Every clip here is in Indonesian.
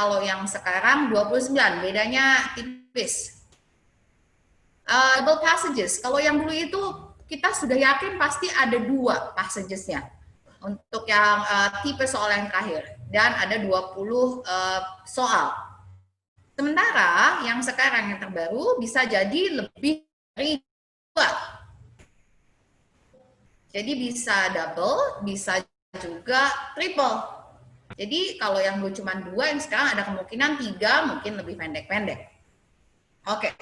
kalau yang sekarang 29, bedanya tipis. Double passages, kalau yang dulu itu kita sudah yakin pasti ada 2 passagesnya untuk yang tipe soal yang terakhir, dan ada 20 soal. Sementara yang sekarang yang terbaru bisa jadi lebih dari 2. Jadi bisa double, bisa juga triple. Jadi kalau yang dulu cuma 2, yang sekarang ada kemungkinan 3, mungkin lebih pendek-pendek. Oke.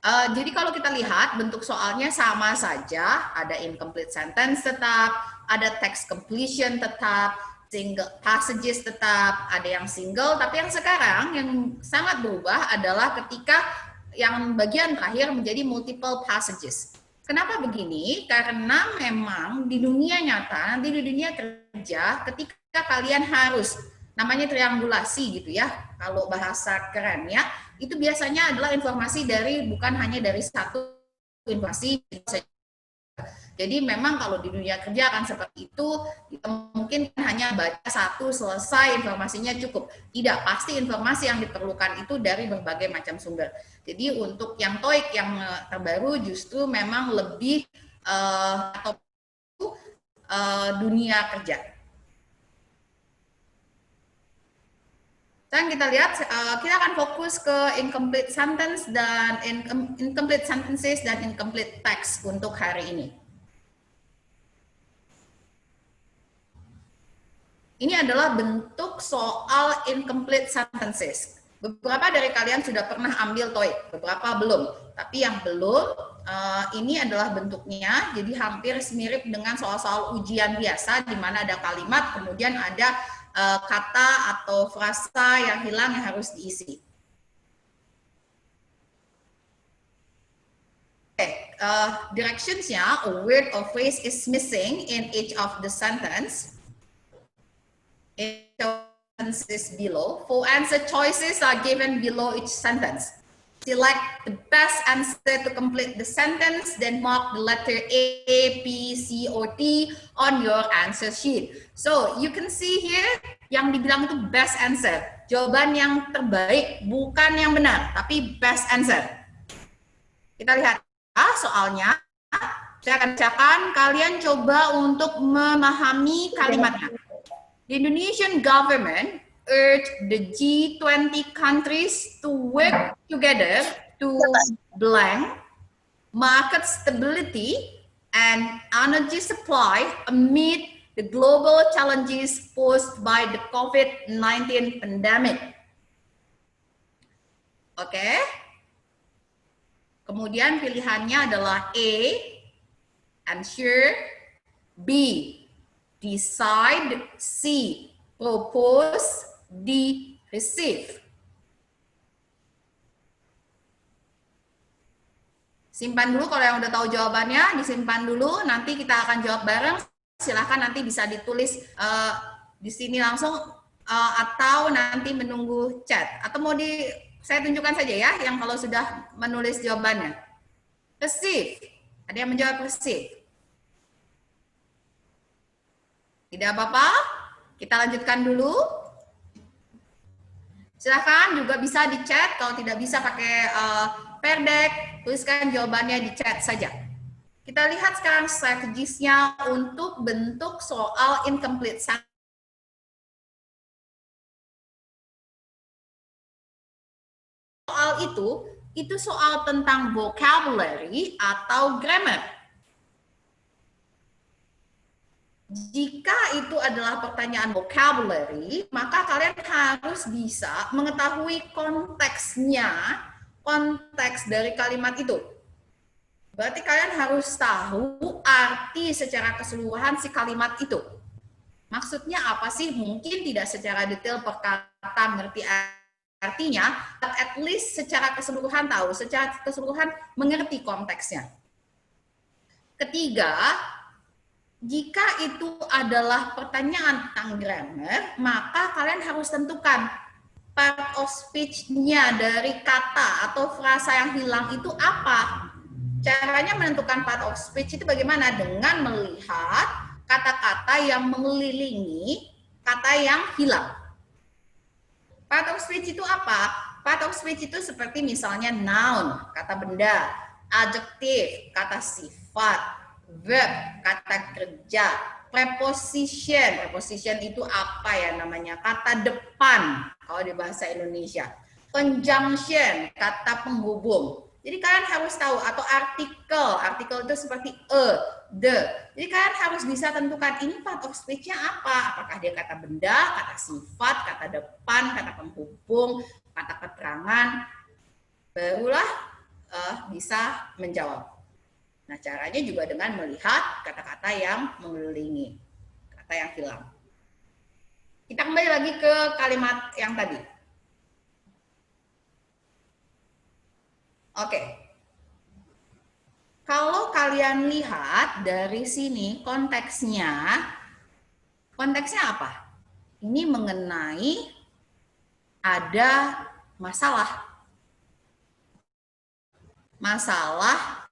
Jadi kalau kita lihat bentuk soalnya sama saja, ada incomplete sentence tetap, ada text completion tetap, single passages tetap, ada yang single, tapi yang sekarang yang sangat berubah adalah ketika yang bagian terakhir menjadi multiple passages. Kenapa begini? Karena memang di dunia nyata, nanti di dunia kerja, ketika kalian harus, namanya triangulasi gitu ya, kalau bahasa kerennya, itu biasanya adalah informasi dari, bukan hanya dari satu informasi. Jadi memang kalau di dunia kerja kan seperti itu, mungkin hanya baca satu selesai, informasinya cukup. Tidak, pasti informasi yang diperlukan itu dari berbagai macam sumber. Jadi untuk yang TOEIC yang terbaru justru memang lebih atau dunia kerja. Dan kita lihat, kita akan fokus ke incomplete sentence dan incomplete sentences dan incomplete text untuk hari ini. Ini adalah bentuk soal incomplete sentences. Beberapa dari kalian sudah pernah ambil TOEIC, beberapa belum. Tapi yang belum, ini adalah bentuknya, jadi hampir mirip dengan soal-soal ujian biasa, di mana ada kalimat, kemudian ada kata atau frasa yang hilang yang harus diisi. Directions-nya, a word or phrase is missing in each of the sentence. Sentences below. 4 answer choices are given below each sentence. Select the best answer to complete the sentence, then mark the letter A, B, C, or T on your answer sheet. So, you can see here, yang dibilang itu best answer. Jawaban yang terbaik, bukan yang benar, tapi best answer. Kita lihat soalnya. Saya akan bacakan, kalian coba untuk memahami kalimatnya. The Indonesian government urged the G20 countries to work together to blank market stability and energy supply amid the global challenges posed by the COVID-19 pandemic. Oke. Kemudian pilihannya adalah A, ensure, B, decide, C, propose, D, receive. Simpan dulu kalau yang udah tahu jawabannya, disimpan dulu, nanti kita akan jawab bareng. Silahkan nanti bisa ditulis di sini langsung atau nanti menunggu chat. Atau mau saya tunjukkan saja ya, yang kalau sudah menulis jawabannya. Receive. Ada yang menjawab receive? Tidak apa-apa, kita lanjutkan dulu. Silahkan juga bisa di chat, kalau tidak bisa pakai perdek, tuliskan jawabannya di chat saja. Kita lihat sekarang strategisnya untuk bentuk soal incomplete sentence. Soal itu soal tentang vocabulary atau grammar. Jika itu adalah pertanyaan vocabulary, maka kalian harus bisa mengetahui konteksnya, konteks dari kalimat itu. Berarti kalian harus tahu arti secara keseluruhan si kalimat itu. Maksudnya apa sih? Mungkin tidak secara detail per kata mengerti artinya, but at least secara keseluruhan tahu, secara keseluruhan mengerti konteksnya. Ketiga, jika itu adalah pertanyaan tentang grammar, maka kalian harus tentukan part of speech-nya dari kata atau frasa yang hilang itu apa. Caranya menentukan part of speech itu bagaimana? Dengan melihat kata-kata yang mengelilingi kata yang hilang. Part of speech itu apa? Part of speech itu seperti misalnya noun, kata benda, adjective, kata sifat, verb, kata kerja, preposition. Preposition itu apa ya namanya? Kata depan kalau di bahasa Indonesia. Conjunction, kata penghubung. Jadi kalian harus tahu, atau artikel. Artikel itu seperti the. Jadi kalian harus bisa tentukan ini part of speech-nya apa. Apakah dia kata benda, kata sifat, kata depan, kata penghubung, kata keterangan. Barulah bisa menjawab. Nah, caranya juga dengan melihat kata-kata yang mengelilingi, kata yang hilang. Kita kembali lagi ke kalimat yang tadi. Oke. Kalau kalian lihat dari sini konteksnya apa? Ini mengenai ada masalah. Masalah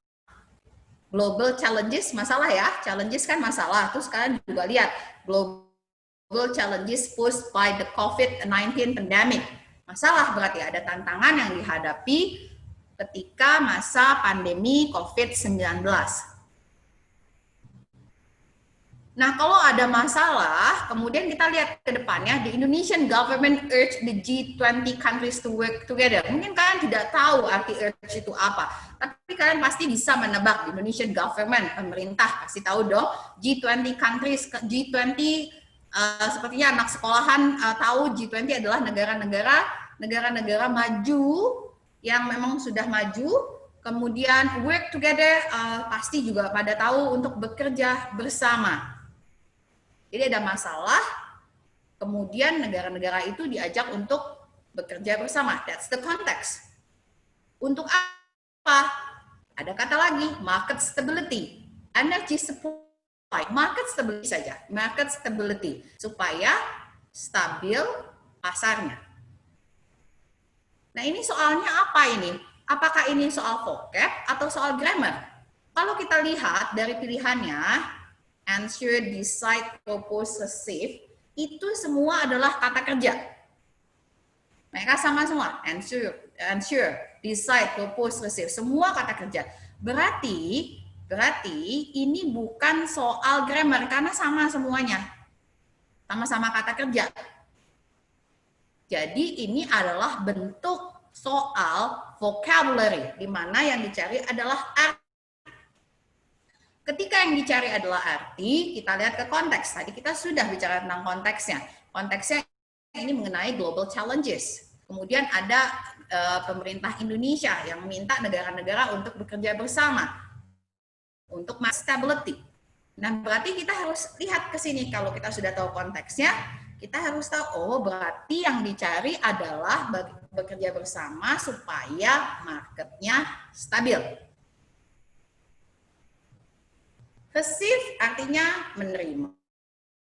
global challenges, masalah ya. Challenges kan masalah. Terus kalian juga lihat global challenges posed by the COVID-19 pandemic. Masalah berarti ada tantangan yang dihadapi ketika masa pandemi COVID-19. Nah, kalau ada masalah, kemudian kita lihat ke depannya, the Indonesian government urged the G20 countries to work together. Mungkin kalian tidak tahu arti urge itu apa, tapi kalian pasti bisa menebak. The Indonesian government, pemerintah, pasti tahu dong. G20 countries, G20 sepertinya anak sekolahan tahu G20 adalah negara-negara maju yang memang sudah maju. Kemudian work together pasti juga pada tahu untuk bekerja bersama. Jadi ada masalah, kemudian negara-negara itu diajak untuk bekerja bersama. That's the context. Untuk apa? Ada kata lagi, market stability, energy supply, market stability saja, market stability, supaya stabil pasarnya. Nah, ini soalnya apa ini? Apakah ini soal vocab atau soal grammar? Kalau kita lihat dari pilihannya, answer, decide, propose, receive, itu semua adalah kata kerja. Mereka sama semua, answer, decide, propose, receive, semua kata kerja. Berarti ini bukan soal grammar karena sama semuanya. Sama-sama kata kerja. Jadi ini adalah bentuk soal vocabulary, di mana yang dicari adalah arti. Ketika yang dicari adalah arti, kita lihat ke konteks. Tadi kita sudah bicara tentang konteksnya. Konteksnya ini mengenai global challenges. Kemudian ada pemerintah Indonesia yang meminta negara-negara untuk bekerja bersama untuk stability. Nah, berarti kita harus lihat ke sini. Kalau kita sudah tahu konteksnya, kita harus tahu, oh berarti yang dicari adalah bekerja bersama supaya marketnya stabil. Receive artinya menerima.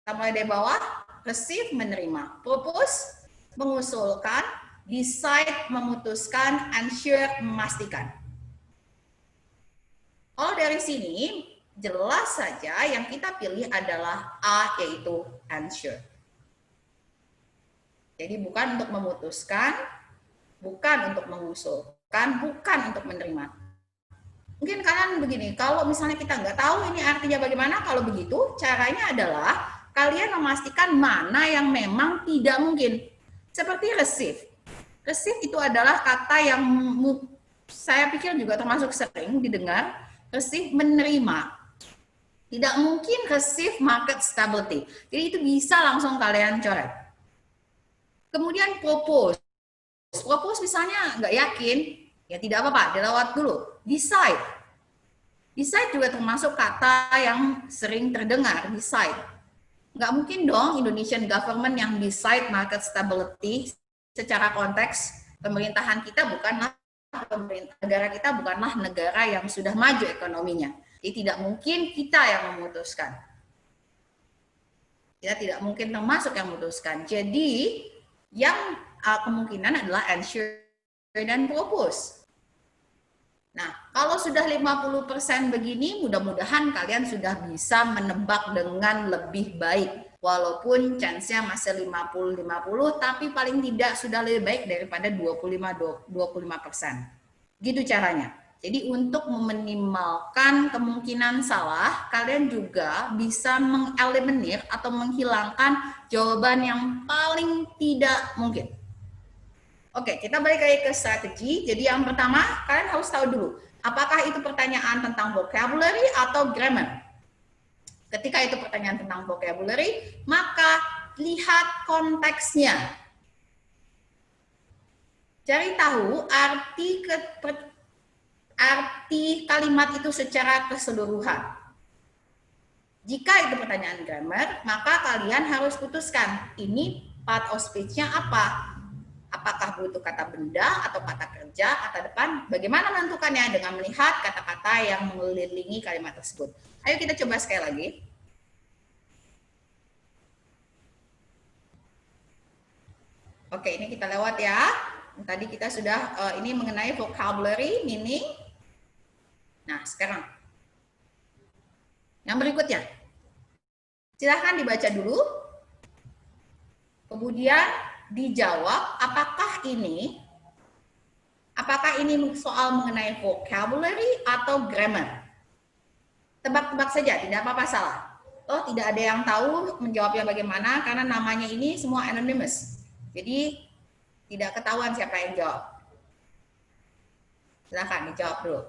Kita mulai dari bawah, receive menerima, propose mengusulkan, decide memutuskan, ensure memastikan. Oh dari sini jelas saja yang kita pilih adalah A, yaitu ensure. Jadi bukan untuk memutuskan, bukan untuk mengusulkan, bukan untuk menerima. Mungkin kalian begini, kalau misalnya kita nggak tahu ini artinya bagaimana, kalau begitu caranya adalah kalian memastikan mana yang memang tidak mungkin. Seperti receive. Receive itu adalah kata yang saya pikir juga termasuk sering didengar, receive menerima. Tidak mungkin receive market stability. Jadi itu bisa langsung kalian coret. Kemudian propose. Propose misalnya nggak yakin, ya tidak apa-apa, dilewat dulu. Decide. Decide juga termasuk kata yang sering terdengar, decide. Nggak mungkin dong Indonesian government yang decide market stability secara konteks pemerintahan kita bukanlah negara kita bukanlah negara yang sudah maju ekonominya. Jadi tidak mungkin kita yang memutuskan. Kita tidak mungkin termasuk yang memutuskan. Jadi yang kemungkinan adalah ensure dan propose. Nah, kalau sudah 50% begini, mudah-mudahan kalian sudah bisa menebak dengan lebih baik Walaupun chance-nya masih 50-50, tapi paling tidak sudah lebih baik daripada 25%. Gitu caranya. Jadi untuk meminimalkan kemungkinan salah, kalian juga bisa mengeliminir atau menghilangkan jawaban yang paling tidak mungkin. Oke, kita balik lagi ke strategi. Jadi yang pertama, kalian harus tahu dulu, apakah itu pertanyaan tentang vocabulary atau grammar. Ketika itu pertanyaan tentang vocabulary, maka lihat konteksnya. Cari tahu arti kalimat itu secara keseluruhan. Jika itu pertanyaan grammar, maka kalian harus putuskan, ini part of speech-nya apa? Apakah butuh kata benda atau kata kerja, kata depan? Bagaimana menentukannya? Dengan melihat kata-kata yang mengelilingi kalimat tersebut. Ayo kita coba sekali lagi. Oke, ini kita lewat ya. Tadi kita sudah, ini mengenai vocabulary, meaning. Nah, sekarang. Yang berikutnya. Silahkan dibaca dulu. Kemudian dijawab apakah ini soal mengenai vocabulary atau grammar. Tebak-tebak saja, tidak apa-apa salah. Oh, tidak ada yang tahu menjawabnya bagaimana karena namanya ini semua anonymous. Jadi tidak ketahuan siapa yang jawab. Silahkan dijawab dulu.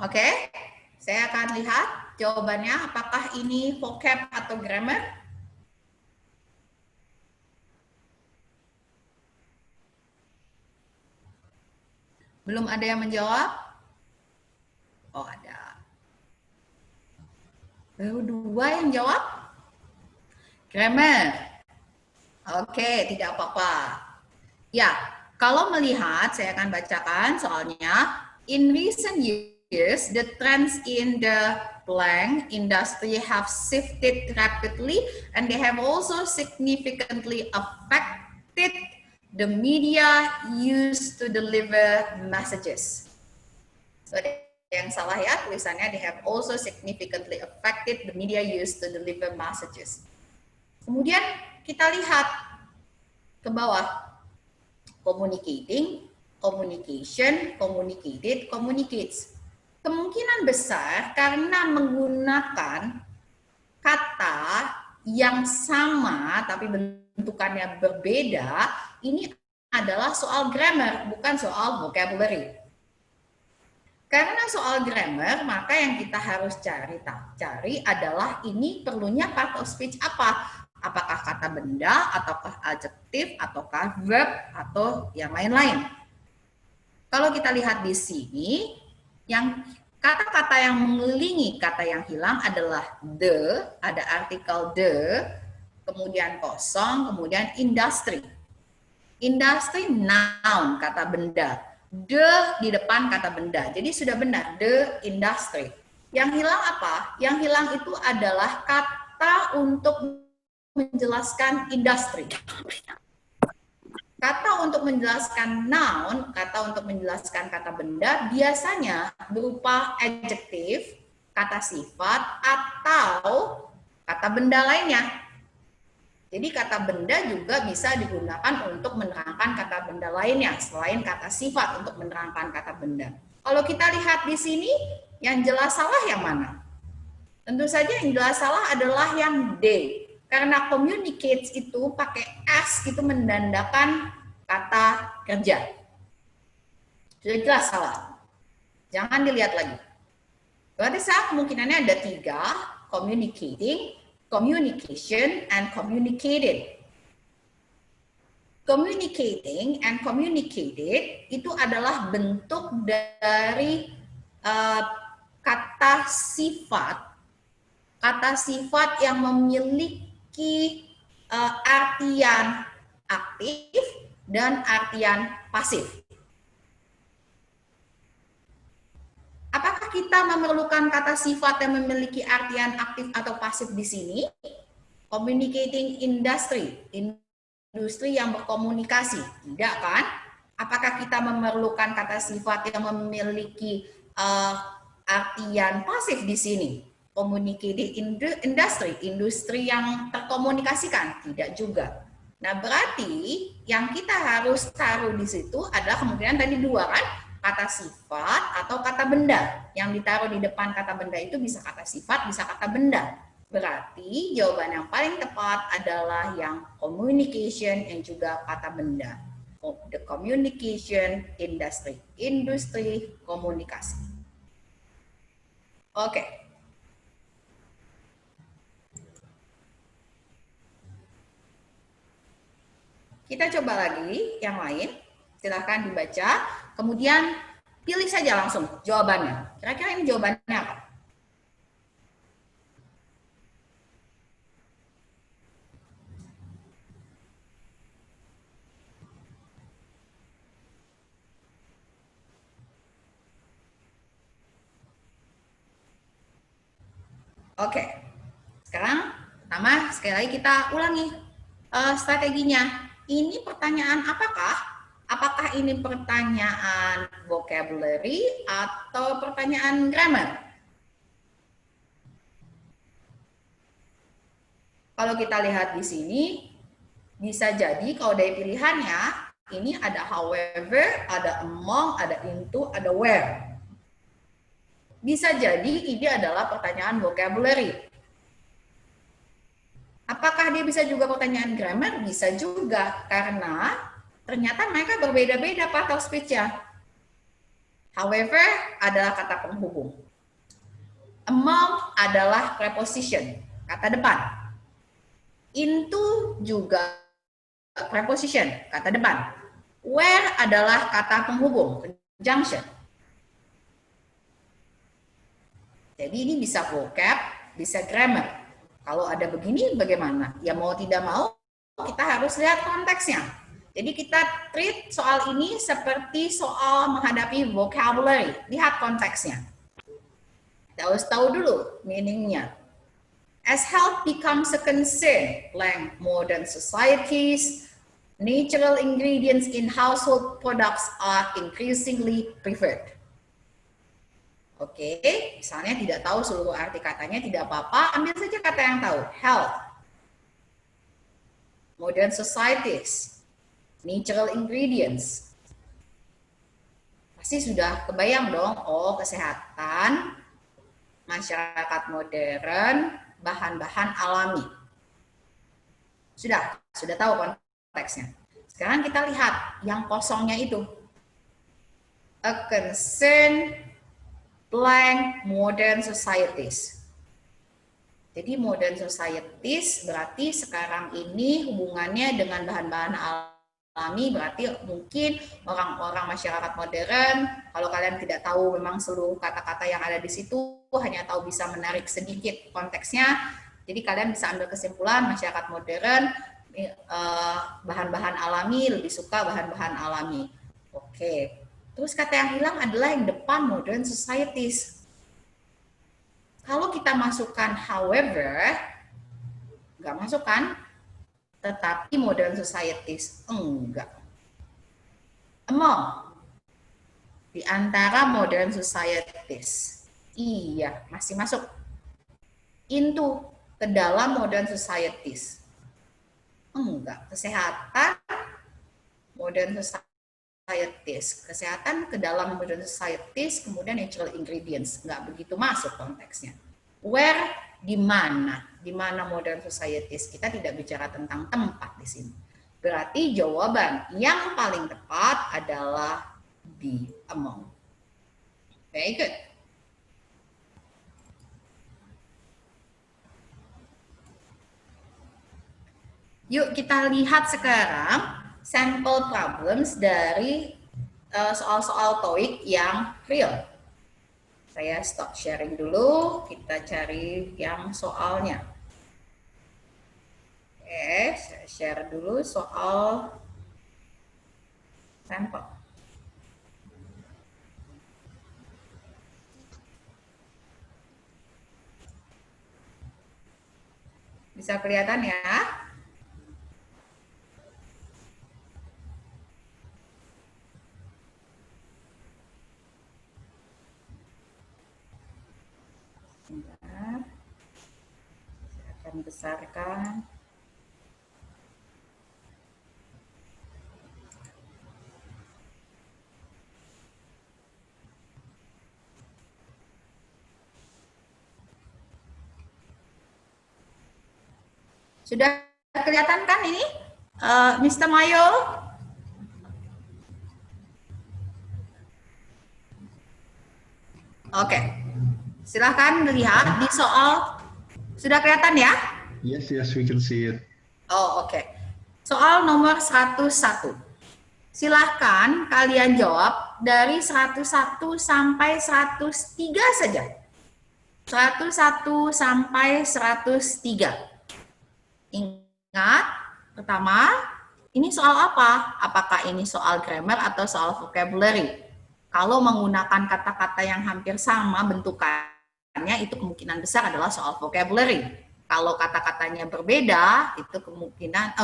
Oke, saya akan lihat jawabannya apakah ini vocab atau grammar. Belum ada yang menjawab? Oh, ada. Baru 2 yang jawab? Grammar. Oke, tidak apa-apa. Ya, kalau melihat, saya akan bacakan soalnya. In recent years, the trends in the blank industry have shifted rapidly and they have also significantly affected the media used to deliver messages. So, yang salah ya tulisannya, they have also significantly affected the media used to deliver messages. Kemudian kita lihat ke bawah. Communicating, communication, communicated, communicates. Kemungkinan besar karena menggunakan kata yang sama tapi bentukannya berbeda, ini adalah soal grammar, bukan soal vocabulary. Karena soal grammar, maka yang kita harus cari adalah ini perlunya part of speech apa? Apakah kata benda, ataukah adjektif, ataukah verb, atau yang lain-lain. Kalau kita lihat di sini, yang kata-kata yang mengelilingi kata yang hilang adalah the, ada artikel the, kemudian kosong, kemudian industry. Industry noun, kata benda. The di depan kata benda. Jadi sudah benar, the industry. Yang hilang apa? Yang hilang itu adalah kata untuk menjelaskan industri. Kata untuk menjelaskan noun, kata untuk menjelaskan kata benda, biasanya berupa adjektif, kata sifat, atau kata benda lainnya. Jadi kata benda juga bisa digunakan untuk menerangkan kata benda lainnya, selain kata sifat untuk menerangkan kata benda. Kalau kita lihat di sini, yang jelas salah yang mana? Tentu saja yang jelas salah adalah yang D. Karena communicates itu pakai S itu mendandakan kata kerja. Sudah jelas salah. Jangan dilihat lagi. Berarti kemungkinannya ada 3, communicating, communication, and communicated. Communicating and communicated itu adalah bentuk dari kata sifat yang memiliki artian aktif dan artian pasif. Apakah kita memerlukan kata sifat yang memiliki artian aktif atau pasif di sini? Communicating industry, industri yang berkomunikasi, tidak kan? Apakah kita memerlukan kata sifat yang memiliki artian pasif di sini? Communicating industry, industri yang terkomunikasikan, tidak juga. Nah, berarti yang kita harus taruh di situ adalah kemungkinan tadi 2 kan? Kata sifat atau kata benda. Yang ditaruh di depan kata benda itu bisa kata sifat, bisa kata benda. Berarti jawaban yang paling tepat adalah yang communication yang juga kata benda. The communication industry, industri komunikasi. Oke. Kita coba lagi yang lain. Silahkan dibaca. Kemudian pilih saja langsung jawabannya. Kira-kira ini jawabannya apa? Oke. Sekarang pertama sekali lagi kita ulangi strateginya. Ini pertanyaan apakah? Apakah ini pertanyaan vocabulary atau pertanyaan grammar? Kalau kita lihat di sini, bisa jadi kalau dari pilihannya, ini ada however, ada among, ada into, ada where. Bisa jadi ini adalah pertanyaan vocabulary. Apakah dia bisa juga pertanyaan grammar? Bisa juga, karena ternyata mereka berbeda-beda part of speech-nya. However adalah kata penghubung. Among adalah preposition, kata depan. Into juga preposition, kata depan. Where adalah kata penghubung, conjunction. Jadi ini bisa vocab, bisa grammar. Kalau ada begini bagaimana? Ya mau tidak mau kita harus lihat konteksnya. Jadi kita treat soal ini seperti soal menghadapi vocabulary. Lihat konteksnya. Kita harus tahu dulu meaningnya. As health becomes a concern, like modern societies, natural ingredients in household products are increasingly preferred. Oke, misalnya tidak tahu seluruh arti katanya, tidak apa-apa, ambil saja kata yang tahu. Health, modern societies, natural ingredients. Pasti sudah kebayang dong, oh kesehatan, masyarakat modern, bahan-bahan alami. Sudah tahu konteksnya. Sekarang kita lihat yang kosongnya itu. A concern blank modern societies. Jadi modern societies berarti sekarang ini hubungannya dengan bahan-bahan alami, berarti mungkin orang-orang masyarakat modern, kalau kalian tidak tahu memang seluruh kata-kata yang ada di situ, hanya tahu bisa menarik sedikit konteksnya. Jadi kalian bisa ambil kesimpulan masyarakat modern bahan-bahan alami, lebih suka bahan-bahan alami. Oke. Terus kata yang hilang adalah yang depan, modern societies. Kalau kita masukkan however, nggak masuk kan? Tetapi modern societies enggak. Among, di antara modern societies. Iya, masih masuk. Into, ke dalam modern societies. Enggak, kesehatan modern societies. Kesehatan ke dalam modern societies, kemudian natural ingredients. Enggak begitu masuk konteksnya. Where, di mana? Di mana modern societies? Kita tidak bicara tentang tempat di sini. Berarti jawaban yang paling tepat adalah B, among. Very good. Yuk kita lihat sekarang sampel problems dari soal-soal TOEIC yang real. Saya stop sharing dulu, kita cari yang soalnya. Oke, saya share dulu soal sampel. Bisa kelihatan ya? Sebentar. Saya akan besarkan. Sudah kelihatan kan ini, Mr. Mayo? Oke, silahkan lihat di soal. Sudah kelihatan ya? Yes, we can see it. Oh, oke. Soal nomor 101. Silahkan kalian jawab dari 101 sampai 103 saja. 101 sampai 103. Ingat, pertama, ini soal apa? Apakah ini soal grammar atau soal vocabulary? Kalau menggunakan kata-kata yang hampir sama bentukannya, itu kemungkinan besar adalah soal vocabulary. Kalau kata-katanya berbeda, itu kemungkinan,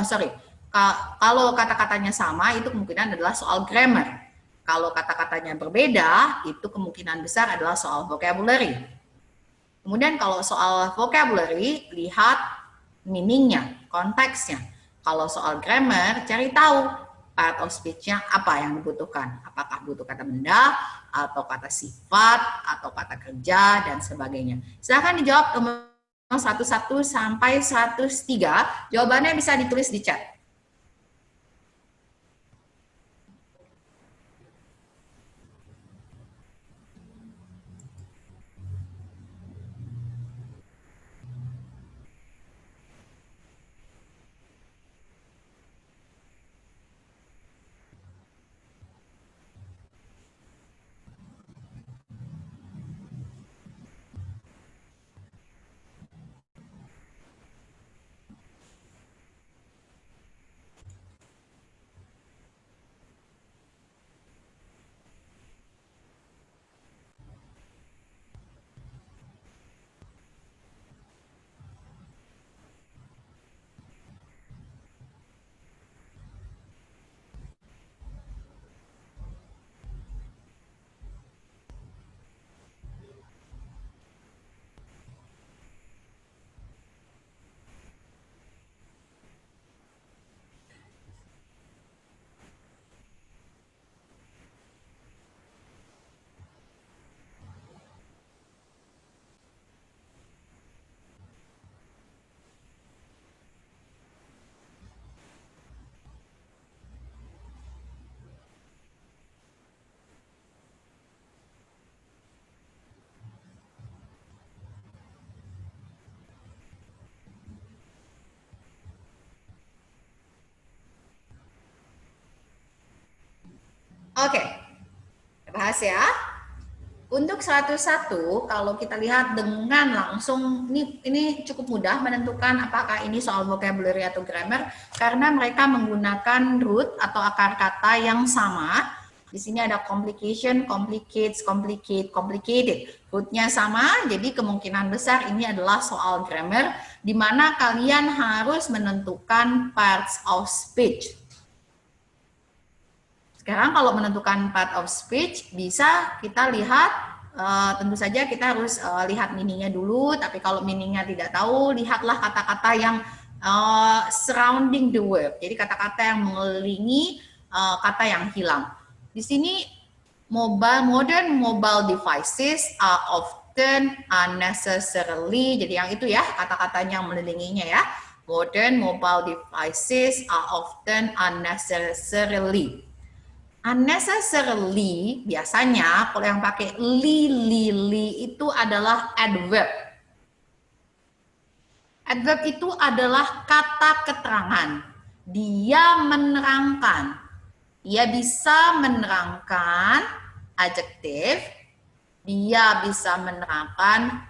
kalau kata-katanya sama, itu kemungkinan adalah soal grammar. Kalau kata-katanya berbeda, itu kemungkinan besar adalah soal vocabulary. Kemudian kalau soal vocabulary, lihat meaningnya, konteksnya. Kalau soal grammar, cari tahu part of speech-nya apa yang dibutuhkan. Apakah butuh kata benda, atau kata sifat, atau kata kerja, dan sebagainya. Silahkan dijawab nomor 101 sampai 103. Jawabannya bisa ditulis di chat. Oke, kita bahas ya. Untuk 101, kalau kita lihat dengan langsung, ini cukup mudah menentukan apakah ini soal vocabulary atau grammar, karena mereka menggunakan root atau akar kata yang sama. Di sini ada complication, complicates, complicate, complicated. Rootnya sama, jadi kemungkinan besar ini adalah soal grammar, di mana kalian harus menentukan parts of speech. Sekarang kalau menentukan part of speech, bisa kita lihat, tentu saja kita harus lihat meaningnya dulu, tapi kalau meaningnya tidak tahu, lihatlah kata-kata yang surrounding the word, jadi kata-kata yang mengelilingi kata yang hilang. Di sini, modern mobile devices are often unnecessarily, jadi yang itu ya, kata-katanya yang mengelilinginya ya, modern mobile devices are often unnecessarily. Unnecessarily biasanya kalau yang pakai li itu adalah adverb. Adverb itu adalah kata keterangan. Dia menerangkan. Dia bisa menerangkan adjektif. Dia bisa menerangkan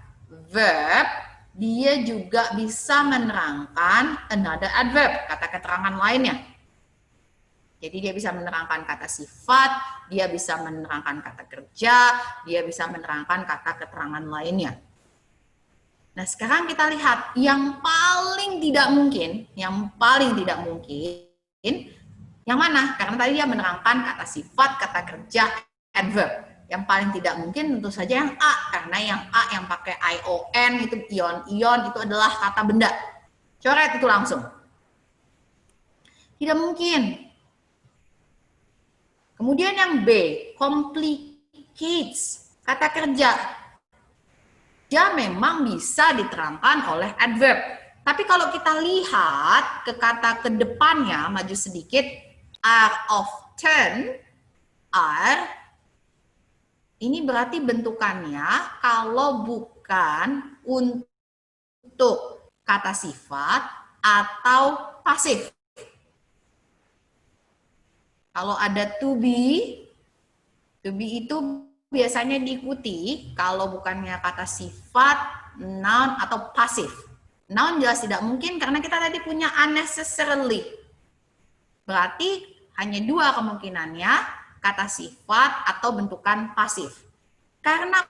verb. Dia juga bisa menerangkan another adverb, kata keterangan lainnya. Jadi dia bisa menerangkan kata sifat, dia bisa menerangkan kata kerja, dia bisa menerangkan kata keterangan lainnya. Nah, sekarang kita lihat yang paling tidak mungkin, yang mana? Karena tadi dia menerangkan kata sifat, kata kerja, adverb. Yang paling tidak mungkin tentu saja yang A, karena yang A yang pakai ION, itu ion itu adalah kata benda. Coret itu langsung. Tidak mungkin. Kemudian yang B, complicates, kata kerja. Dia memang bisa diterangkan oleh adverb. Tapi kalau kita lihat ke kata ke depannya, maju sedikit, are often, are, ini berarti bentukannya kalau bukan untuk kata sifat atau pasif. Kalau ada to be itu biasanya diikuti kalau bukannya kata sifat, noun, atau pasif. Noun jelas tidak mungkin karena kita tadi punya unnecessarily. Berarti hanya dua kemungkinannya, kata sifat atau bentukan pasif. Karena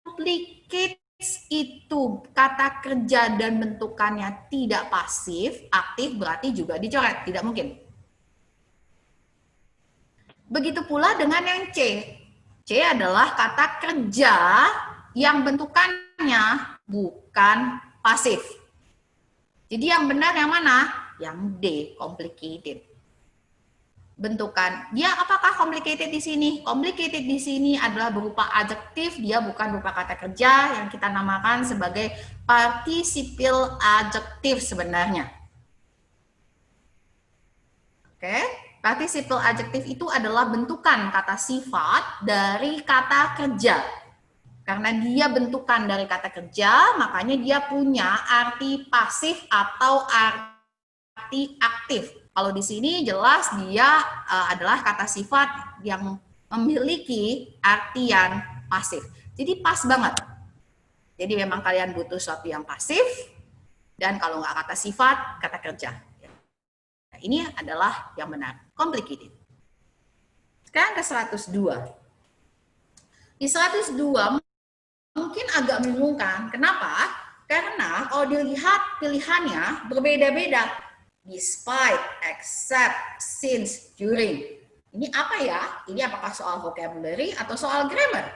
complicates itu kata kerja dan bentukannya tidak pasif, aktif berarti juga dicoret, tidak mungkin. Begitu pula dengan yang C. C adalah kata kerja yang bentukannya bukan pasif. Jadi yang benar yang mana? Yang D, complicated. Bentukan dia apakah complicated di sini? Complicated di sini adalah berupa adjektif, dia bukan berupa kata kerja yang kita namakan sebagai participial adjektif sebenarnya. Oke. Participial adjektif itu adalah bentukan kata sifat dari kata kerja. Karena dia bentukan dari kata kerja, makanya dia punya arti pasif atau arti aktif. Kalau di sini jelas dia adalah kata sifat yang memiliki artian pasif. Jadi pas banget. Jadi memang kalian butuh sesuatu yang pasif, dan kalau nggak kata sifat, kata kerja. Ini adalah yang benar, complicated. Sekarang ke 102. Di 102 mungkin agak membingungkan. Kenapa? Karena kalau dilihat pilihannya berbeda-beda. Despite, except, since, during. Ini apa ya? Ini apakah soal vocabulary atau soal grammar?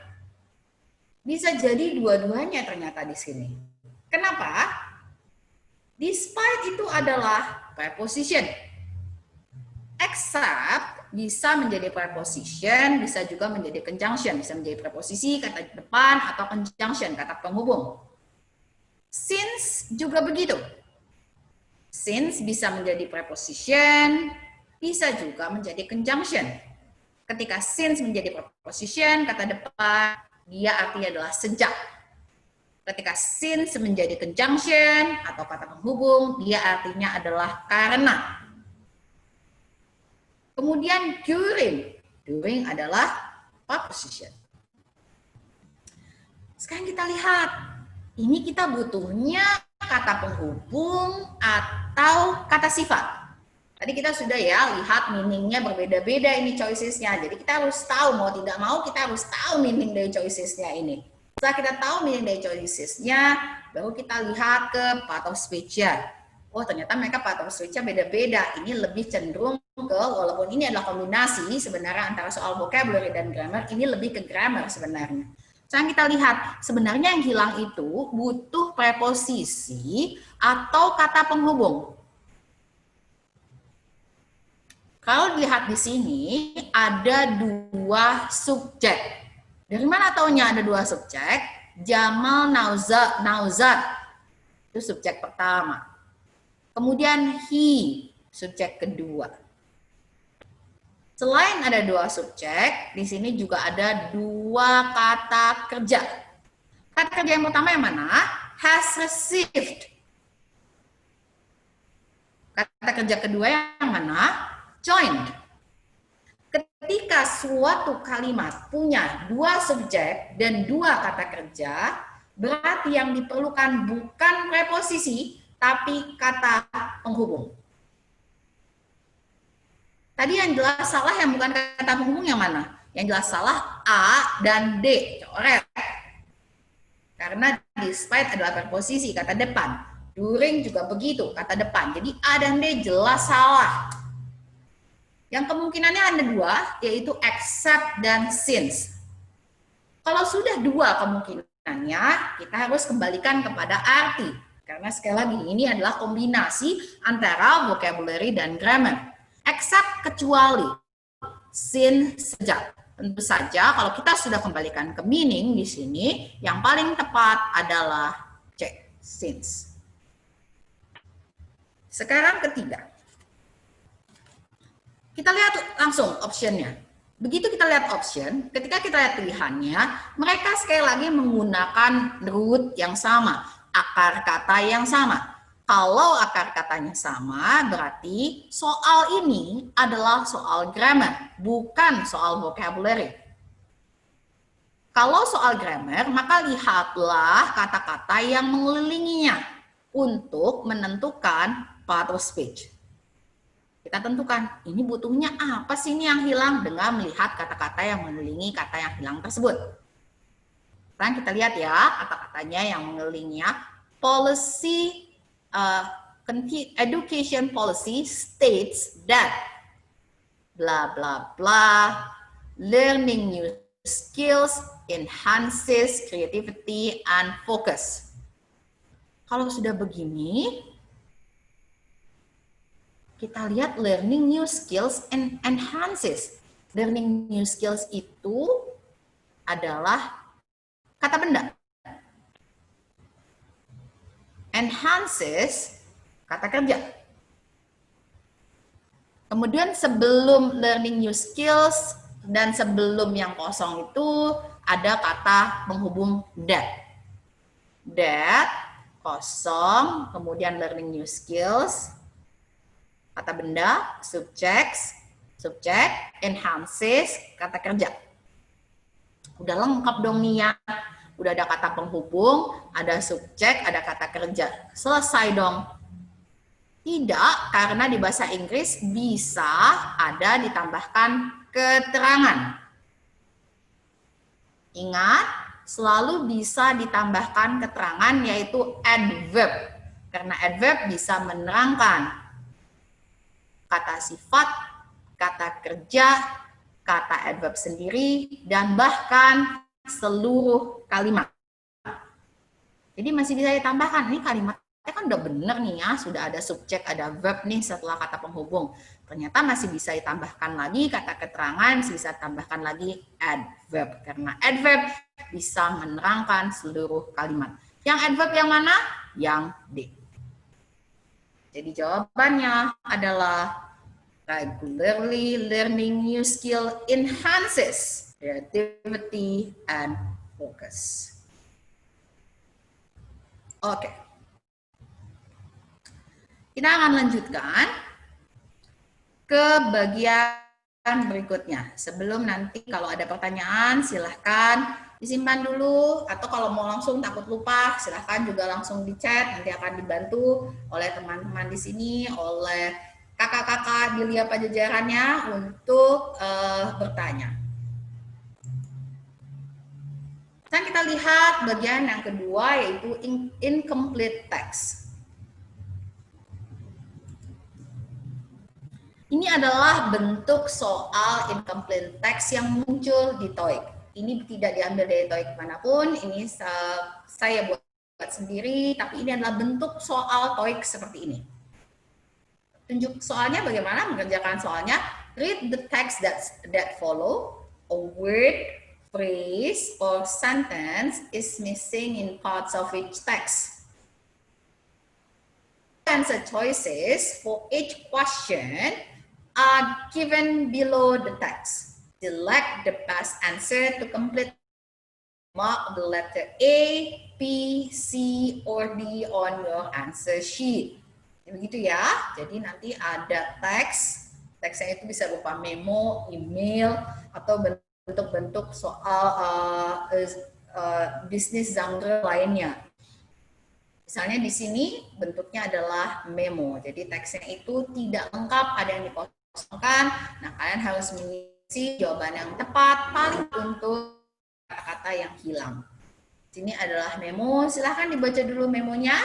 Bisa jadi dua-duanya ternyata di sini. Kenapa? Despite itu adalah preposition. Except bisa menjadi preposition, bisa juga menjadi conjunction, bisa menjadi preposisi, kata depan, atau conjunction, kata penghubung. Since juga begitu. Since bisa menjadi preposition, bisa juga menjadi conjunction. Ketika since menjadi preposition, kata depan, dia artinya adalah sejak. Ketika since menjadi conjunction atau kata penghubung, dia artinya adalah karena. Kemudian during adalah preposition. Sekarang kita lihat, ini kita butuhnya kata penghubung atau kata sifat. Tadi kita sudah ya lihat meaningnya berbeda-beda ini choicesnya. Jadi kita harus tahu, mau tidak mau kita harus tahu meaning dari choicesnya ini. Setelah kita tahu meaning dari choicesnya, baru kita lihat ke part of speech-nya. Oh ternyata mereka part of speech-nya beda-beda. Ini lebih cenderung ke, walaupun ini adalah kombinasi sebenarnya antara soal vocabulary dan grammar, ini lebih ke grammar sebenarnya. Sekarang kita lihat, sebenarnya yang hilang itu butuh preposisi atau kata penghubung. Kalau dilihat di sini ada dua subjek. Dari mana taunya ada dua subjek? Jamal Nauzat itu subjek pertama. Kemudian he, subjek kedua. Selain ada dua subjek, di sini juga ada dua kata kerja. Kata kerja yang pertama yang mana? Has received. Kata kerja kedua yang mana? Joined. Ketika suatu kalimat punya dua subjek dan dua kata kerja, berarti yang diperlukan bukan preposisi, tapi kata penghubung. Tadi yang jelas salah yang bukan kata penghubung yang mana? Yang jelas salah A dan D, coret. Karena despite adalah preposisi, kata depan. During juga begitu, kata depan. Jadi A dan D jelas salah. Yang kemungkinannya ada dua, yaitu except dan since. Kalau sudah dua kemungkinannya, kita harus kembalikan kepada arti. Karena sekali lagi, ini adalah kombinasi antara vocabulary dan grammar. Except kecuali, since sejak. Tentu saja kalau kita sudah kembalikan ke meaning di sini, yang paling tepat adalah C, since. Sekarang ketiga. Kita lihat langsung optionnya. Begitu kita lihat option, ketika kita lihat pilihannya, mereka sekali lagi menggunakan root yang sama, akar kata yang sama. Kalau akar katanya sama, berarti soal ini adalah soal grammar, bukan soal vocabulary. Kalau soal grammar, maka lihatlah kata-kata yang mengelilinginya untuk menentukan part of speech. Kita tentukan, ini butuhnya apa sih ini yang hilang dengan melihat kata-kata yang mengelilingi kata yang hilang tersebut. Sekarang kita lihat ya, kata-katanya yang mengelilinginya. Policy, education policy states that blah blah blah, learning new skills enhances creativity and focus. Kalau sudah begini, kita lihat learning new skills and enhances. Learning new skills itu adalah kata benda. Enhances, kata kerja. Kemudian sebelum learning new skills dan sebelum yang kosong itu ada kata penghubung that. That, kosong, kemudian learning new skills, kata benda, subject, enhances, kata kerja. Udah lengkap dong nih ya. Udah ada kata penghubung, ada subjek, ada kata kerja. Selesai dong. Tidak, karena di bahasa Inggris bisa ada ditambahkan keterangan. Ingat, selalu bisa ditambahkan keterangan yaitu adverb. Karena adverb bisa menerangkan kata sifat, kata kerja, kata adverb sendiri, dan bahkan seluruh kalimat. Jadi masih bisa ditambahkan, ini kalimatnya kan udah bener nih ya, sudah ada subjek, ada verb nih setelah kata penghubung. Ternyata masih bisa ditambahkan lagi kata keterangan, masih bisa ditambahkan lagi adverb. Karena adverb bisa menerangkan seluruh kalimat. Yang adverb yang mana? Yang D. Jadi jawabannya adalah regularly learning new skill enhances creativity and focus. Oke. Kita akan lanjutkan ke bagian berikutnya. Sebelum nanti kalau ada pertanyaan silahkan disimpan dulu, atau kalau mau langsung takut lupa, silahkan juga langsung di chat, nanti akan dibantu oleh teman-teman di sini, oleh kakak-kakak di Lia Pajajarannya untuk bertanya. Sekarang kita lihat bagian yang kedua, yaitu incomplete text. Ini adalah bentuk soal incomplete text yang muncul di TOEIC. Ini tidak diambil dari TOEIC manapun, ini saya buat sendiri, tapi ini adalah bentuk soal TOEIC seperti ini. Tunjuk soalnya bagaimana mengerjakan soalnya. Read the text that follow. A word, phrase, or sentence is missing in parts of each text. Answer choices for each question are given below the text. Select the best answer to complete. Mark the letter A, B, C, or D on your answer sheet. Begitu ya. Jadi nanti ada teks. Teksnya itu bisa berupa memo, email, atau bentuk-bentuk soal bisnis genre lainnya. Misalnya di sini bentuknya adalah memo. Jadi teksnya itu tidak lengkap, ada yang dikosongkan. Nah, kalian harus mengisi jawaban yang tepat paling untuk kata-kata yang hilang. Sini adalah memo. Silahkan dibaca dulu memonya.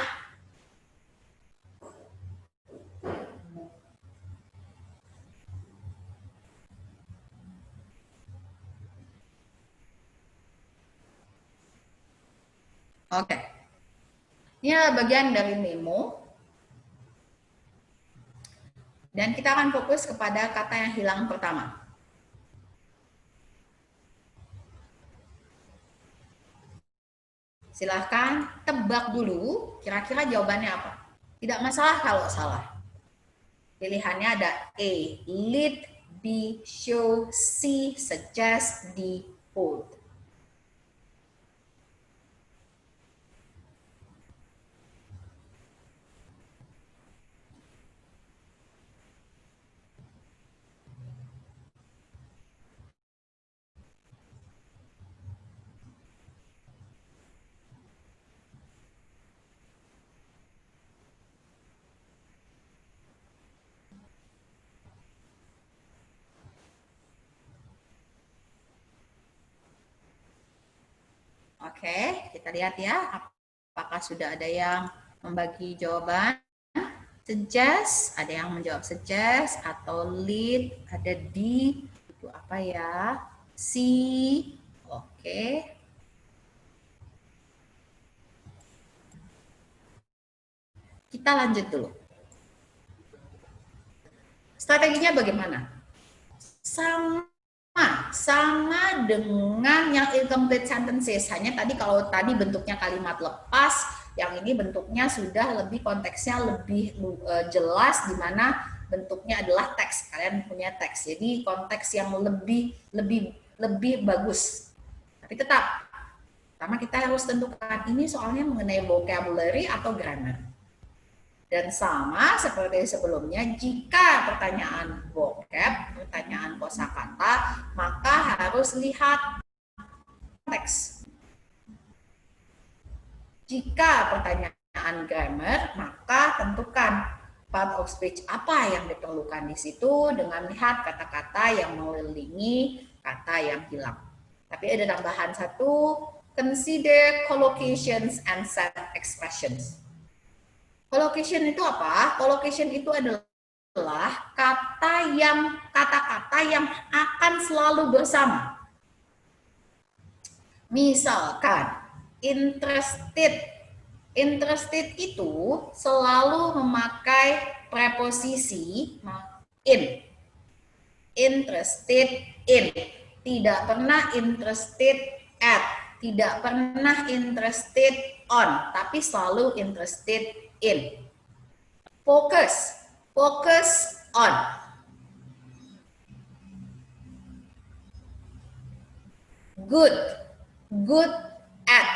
Oke. Ini adalah bagian dari memo. Dan kita akan fokus kepada kata yang hilang pertama. Silahkan tebak dulu kira-kira jawabannya apa. Tidak masalah kalau salah. Pilihannya ada A, lead, B, show, C, suggest, D, hold. Oke, kita lihat ya, apakah sudah ada yang membagi jawaban. Suggest, ada yang menjawab suggest, atau lead, ada D, itu apa ya? C, oke. Kita lanjut dulu. Strateginya bagaimana? Sama dengan yang incomplete sentences, hanya tadi kalau tadi bentuknya kalimat lepas, yang ini bentuknya sudah lebih konteksnya lebih jelas, di mana bentuknya adalah teks. Kalian punya teks, jadi konteks yang lebih bagus. Tapi tetap, pertama kita harus tentukan ini soalnya mengenai vocabulary atau grammar. Dan sama seperti sebelumnya, jika pertanyaan vocab, pertanyaan kosakata, maka harus lihat teks. Jika pertanyaan grammar, maka tentukan part of speech apa yang diperlukan di situ dengan lihat kata-kata yang mengelilingi kata yang hilang. Tapi ada tambahan satu, consider collocations and set expressions. Collocation itu apa? Collocation itu adalah kata-kata yang akan selalu bersama. Misalkan interested. Interested itu selalu memakai preposisi in. Interested in. Tidak pernah interested at. Tidak pernah interested on, tapi selalu interested in. Focus on. Good at.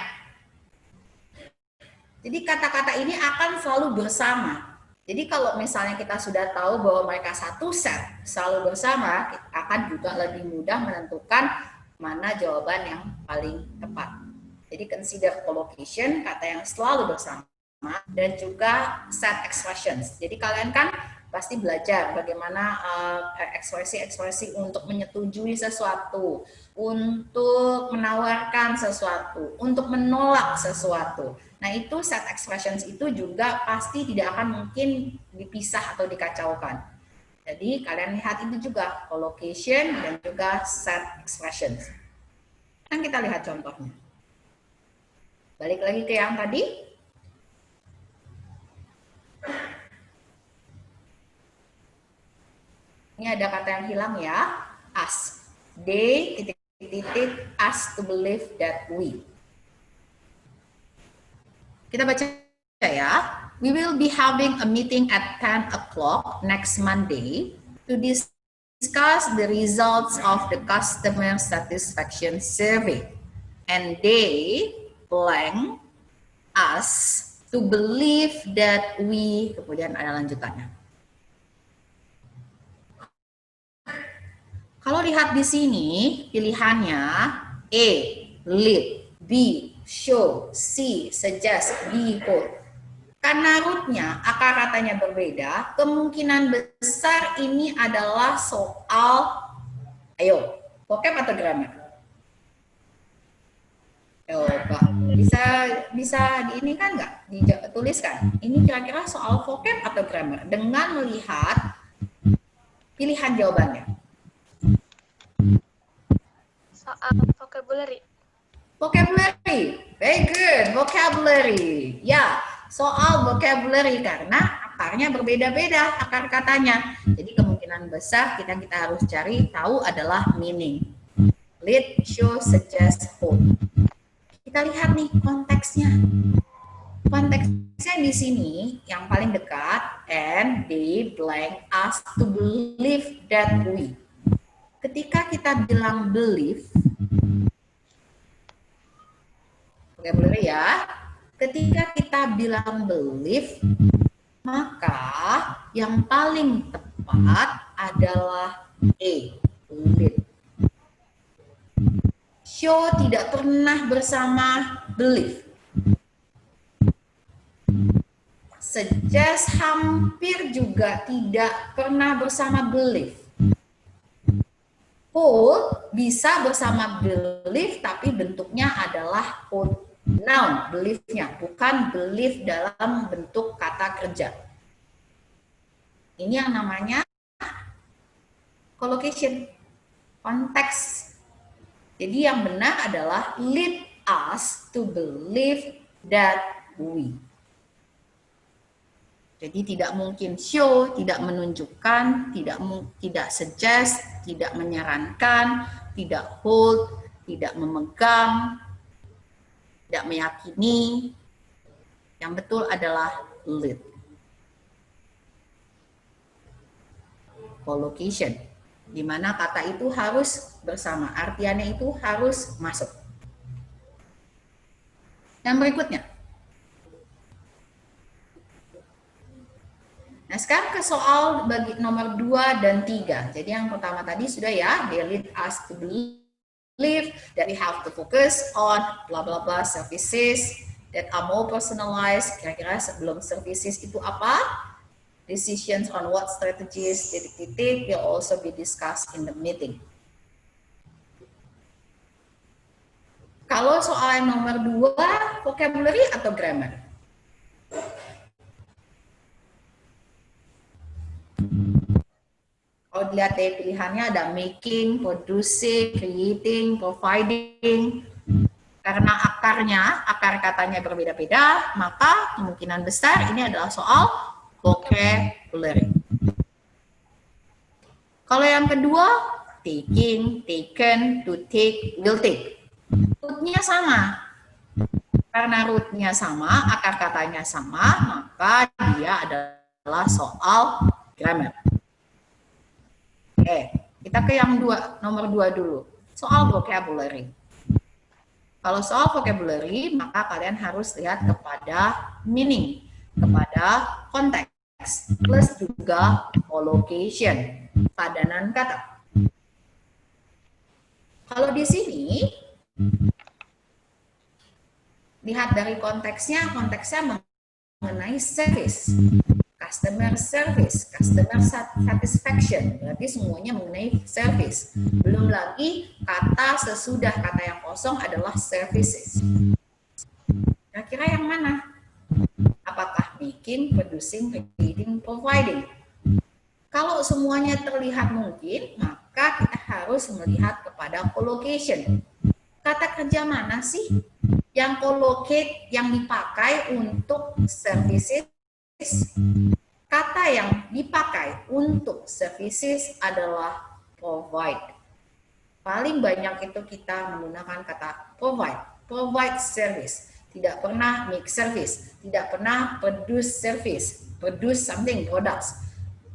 Jadi kata-kata ini akan selalu bersama. Jadi kalau misalnya kita sudah tahu bahwa mereka satu set selalu bersama, akan juga lebih mudah menentukan mana jawaban yang paling tepat. Jadi consider collocation, kata yang selalu bersama, dan juga set expressions. Jadi kalian kan pasti belajar bagaimana ekspresi-ekspresi untuk menyetujui sesuatu, untuk menawarkan sesuatu, untuk menolak sesuatu. Nah, itu set expressions itu juga pasti tidak akan mungkin dipisah atau dikacaukan. Jadi kalian lihat itu juga collocation dan juga set expressions. Kan kita lihat contohnya. Balik lagi ke yang tadi. Ini ada kata yang hilang ya. Us. They titik-titik us to believe that we. Kita baca ya. We will be having a meeting at 10 o'clock next Monday to discuss the results of the customer satisfaction survey. And they blank us to believe that we, kemudian ada lanjutannya. Kalau lihat di sini pilihannya A, lead, B, show, C, suggest, D, hold. Karena rootnya, akar katanya berbeda, kemungkinan besar ini adalah soal, ayo, vocab atau grammar? Coba, bisa ini kan nggak dituliskan? Ini kira-kira soal vocab atau grammar dengan melihat pilihan jawabannya. Soal vocabulary. Vocabulary, very good, vocabulary. Ya, soal vocabulary karena akarnya berbeda-beda akar katanya. Jadi kemungkinan besar kita harus cari tahu adalah meaning. Lead, show, suggest, hold. Kita lihat nih konteksnya. Konteksnya di sini yang paling dekat, and they blank us to believe that we. Ketika kita bilang believe, vocabulary ya. Ketika kita bilang believe, maka yang paling tepat adalah A, lead. Show tidak pernah bersama believe. Suggest hampir juga tidak pernah bersama believe. Hold bisa bersama believe tapi bentuknya adalah hold noun, believe-nya, bukan believe dalam bentuk kata kerja. Ini yang namanya collocation, konteks. Jadi yang benar adalah lead us to believe that we. Jadi tidak mungkin show, tidak menunjukkan, tidak suggest, tidak menyarankan, tidak hold, tidak memegang, tidak meyakini. Yang betul adalah lead. Collocation, di mana kata itu harus bersama, artiannya itu harus masuk. Yang berikutnya. Nah, sekarang ke soal bagi nomor 2 dan 3. Jadi yang pertama tadi sudah ya, they lead us to believe that we have to focus on blah blah blah services that are more personalized. Kira-kira sebelum services itu apa? Decisions on what strategies titik-titik will also be discussed in the meeting. Kalau soal yang nomor 2, vocabulary atau grammar? Kalau dilihat dari pilihannya ada making, producing, creating, providing. Karena akar katanya berbeda-beda, maka kemungkinan besar ini adalah soal vocabulary. Kalau yang kedua, taking, taken, to take, will take. Rootnya sama. Karena rootnya sama, akar katanya sama, maka dia adalah soal grammar. Oke, kita ke yang nomor 2 dulu. Soal vocabulary. Kalau soal vocabulary, maka kalian harus lihat kepada meaning, kepada konteks, plus juga collocation, padanan kata. Kalau di sini lihat dari konteksnya mengenai service, customer service, customer satisfaction, berarti semuanya mengenai service. Belum lagi kata sesudah kata yang kosong adalah services. Kira-kira yang mana? Apakah making, producing, creating, providing? Kalau semuanya terlihat mungkin, maka kita harus melihat kepada collocation. Kata kerja mana sih yang collocate, yang dipakai untuk services? Kata yang dipakai untuk services adalah provide. Paling banyak itu kita menggunakan kata provide service. Tidak pernah make service, tidak pernah produce service, produce something, products.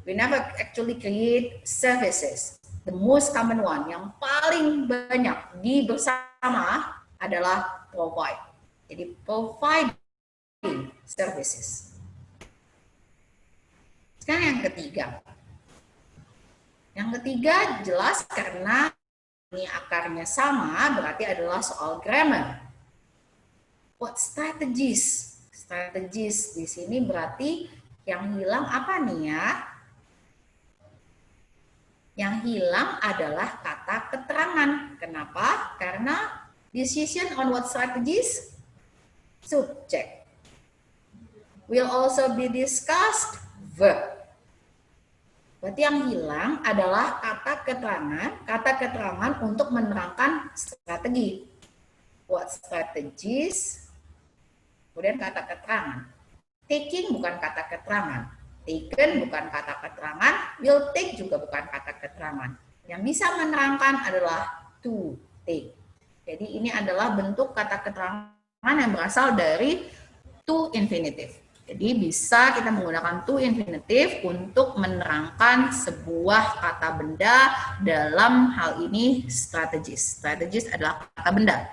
We never actually create services. The most common one, yang paling banyak di bersama adalah provide. Jadi providing services. Sekarang yang ketiga. Yang ketiga jelas karena ini akarnya sama, berarti adalah soal grammar. What strategies? Strategies di sini berarti yang hilang apa nih ya? Yang hilang adalah kata keterangan. Kenapa? Karena decision on what strategies? Subject. Will also be discussed, verb. Berarti yang hilang adalah kata keterangan untuk menerangkan strategi. What strategies? Kemudian kata keterangan. Taking bukan kata keterangan. Taken bukan kata keterangan. Will take juga bukan kata keterangan. Yang bisa menerangkan adalah to take. Jadi ini adalah bentuk kata keterangan yang berasal dari to infinitive. Jadi bisa kita menggunakan to infinitive untuk menerangkan sebuah kata benda, dalam hal ini strategis. Strategis adalah kata benda.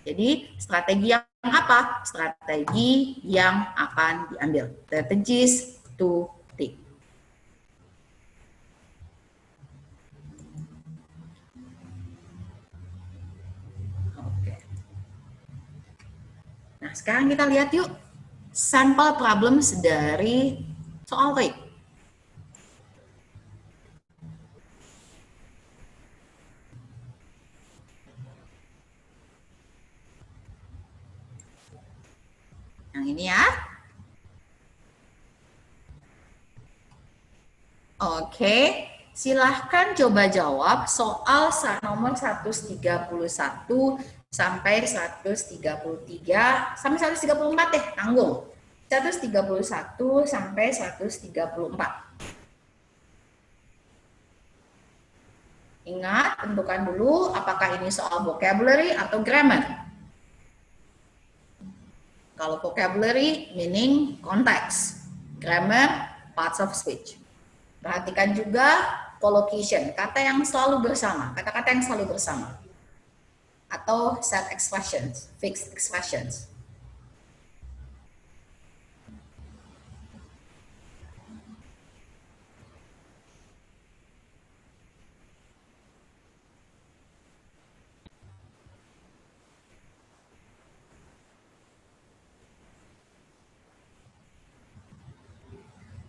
Jadi strategi yang apa? Strategi yang akan diambil. Strategis to take. Oke. Nah, sekarang kita lihat yuk sampel problems dari soal TOEIC. Yang ini ya. Oke, silahkan coba jawab soal nomor 131 sampai 133 sampai 134 deh, tanggung. 131 sampai 134. Ingat, tentukan dulu apakah ini soal vocabulary atau grammar. Kalau vocabulary, meaning konteks. Grammar, parts of speech. Perhatikan juga collocation, kata yang selalu bersama, kata-kata yang selalu bersama. Atau set expressions, fixed expressions.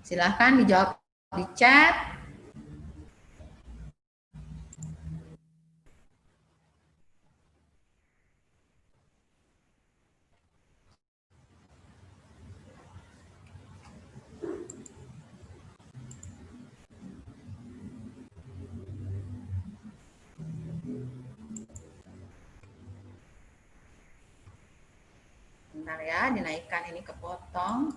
Silahkan dijawab di chat. Bentar ya, dinaikkan ini kepotong.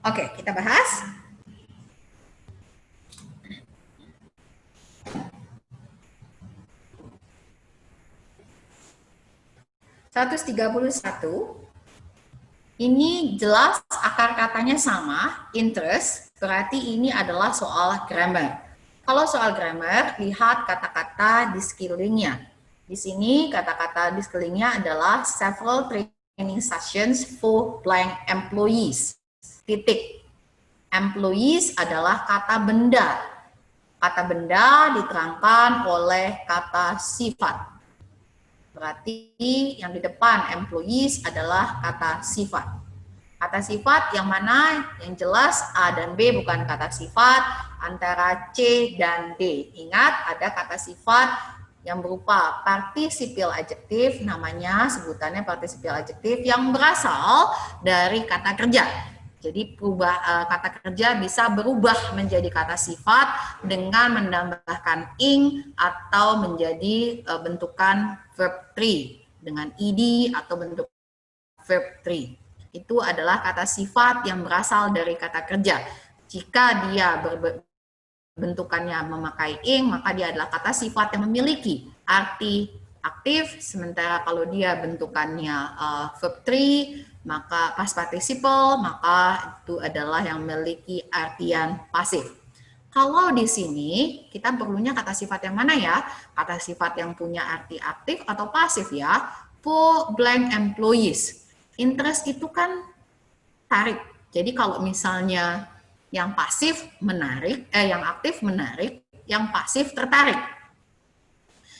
Oke, kita bahas. (131) ini jelas akar katanya sama, interest, berarti ini adalah soal grammar. Kalau soal grammar, lihat kata-kata di sekelilingnya. Di sini kata-kata di sekelilingnya adalah several training sessions for blank employees. Titik. Employees adalah kata benda. Kata benda diterangkan oleh kata sifat. Berarti yang di depan employees adalah kata sifat. Kata sifat yang mana? Yang jelas A dan B bukan kata sifat, antara C dan D. Ingat ada kata sifat yang berupa participial adjektif, namanya sebutannya participial adjektif yang berasal dari kata kerja. Jadi kata kerja bisa berubah menjadi kata sifat dengan menambahkan ing atau menjadi bentukan verb 3 dengan ed atau bentuk verb 3. Itu adalah kata sifat yang berasal dari kata kerja. Jika dia bentukannya memakai ing, maka dia adalah kata sifat yang memiliki arti aktif, sementara kalau dia bentukannya verb 3, maka past participle, maka itu adalah yang memiliki artian pasif. Kalau di sini kita perlunya kata sifat yang mana ya? Kata sifat yang punya arti aktif atau pasif ya? For blank employees. Interest itu kan tarik. Jadi kalau misalnya yang pasif menarik, yang aktif menarik, yang pasif tertarik.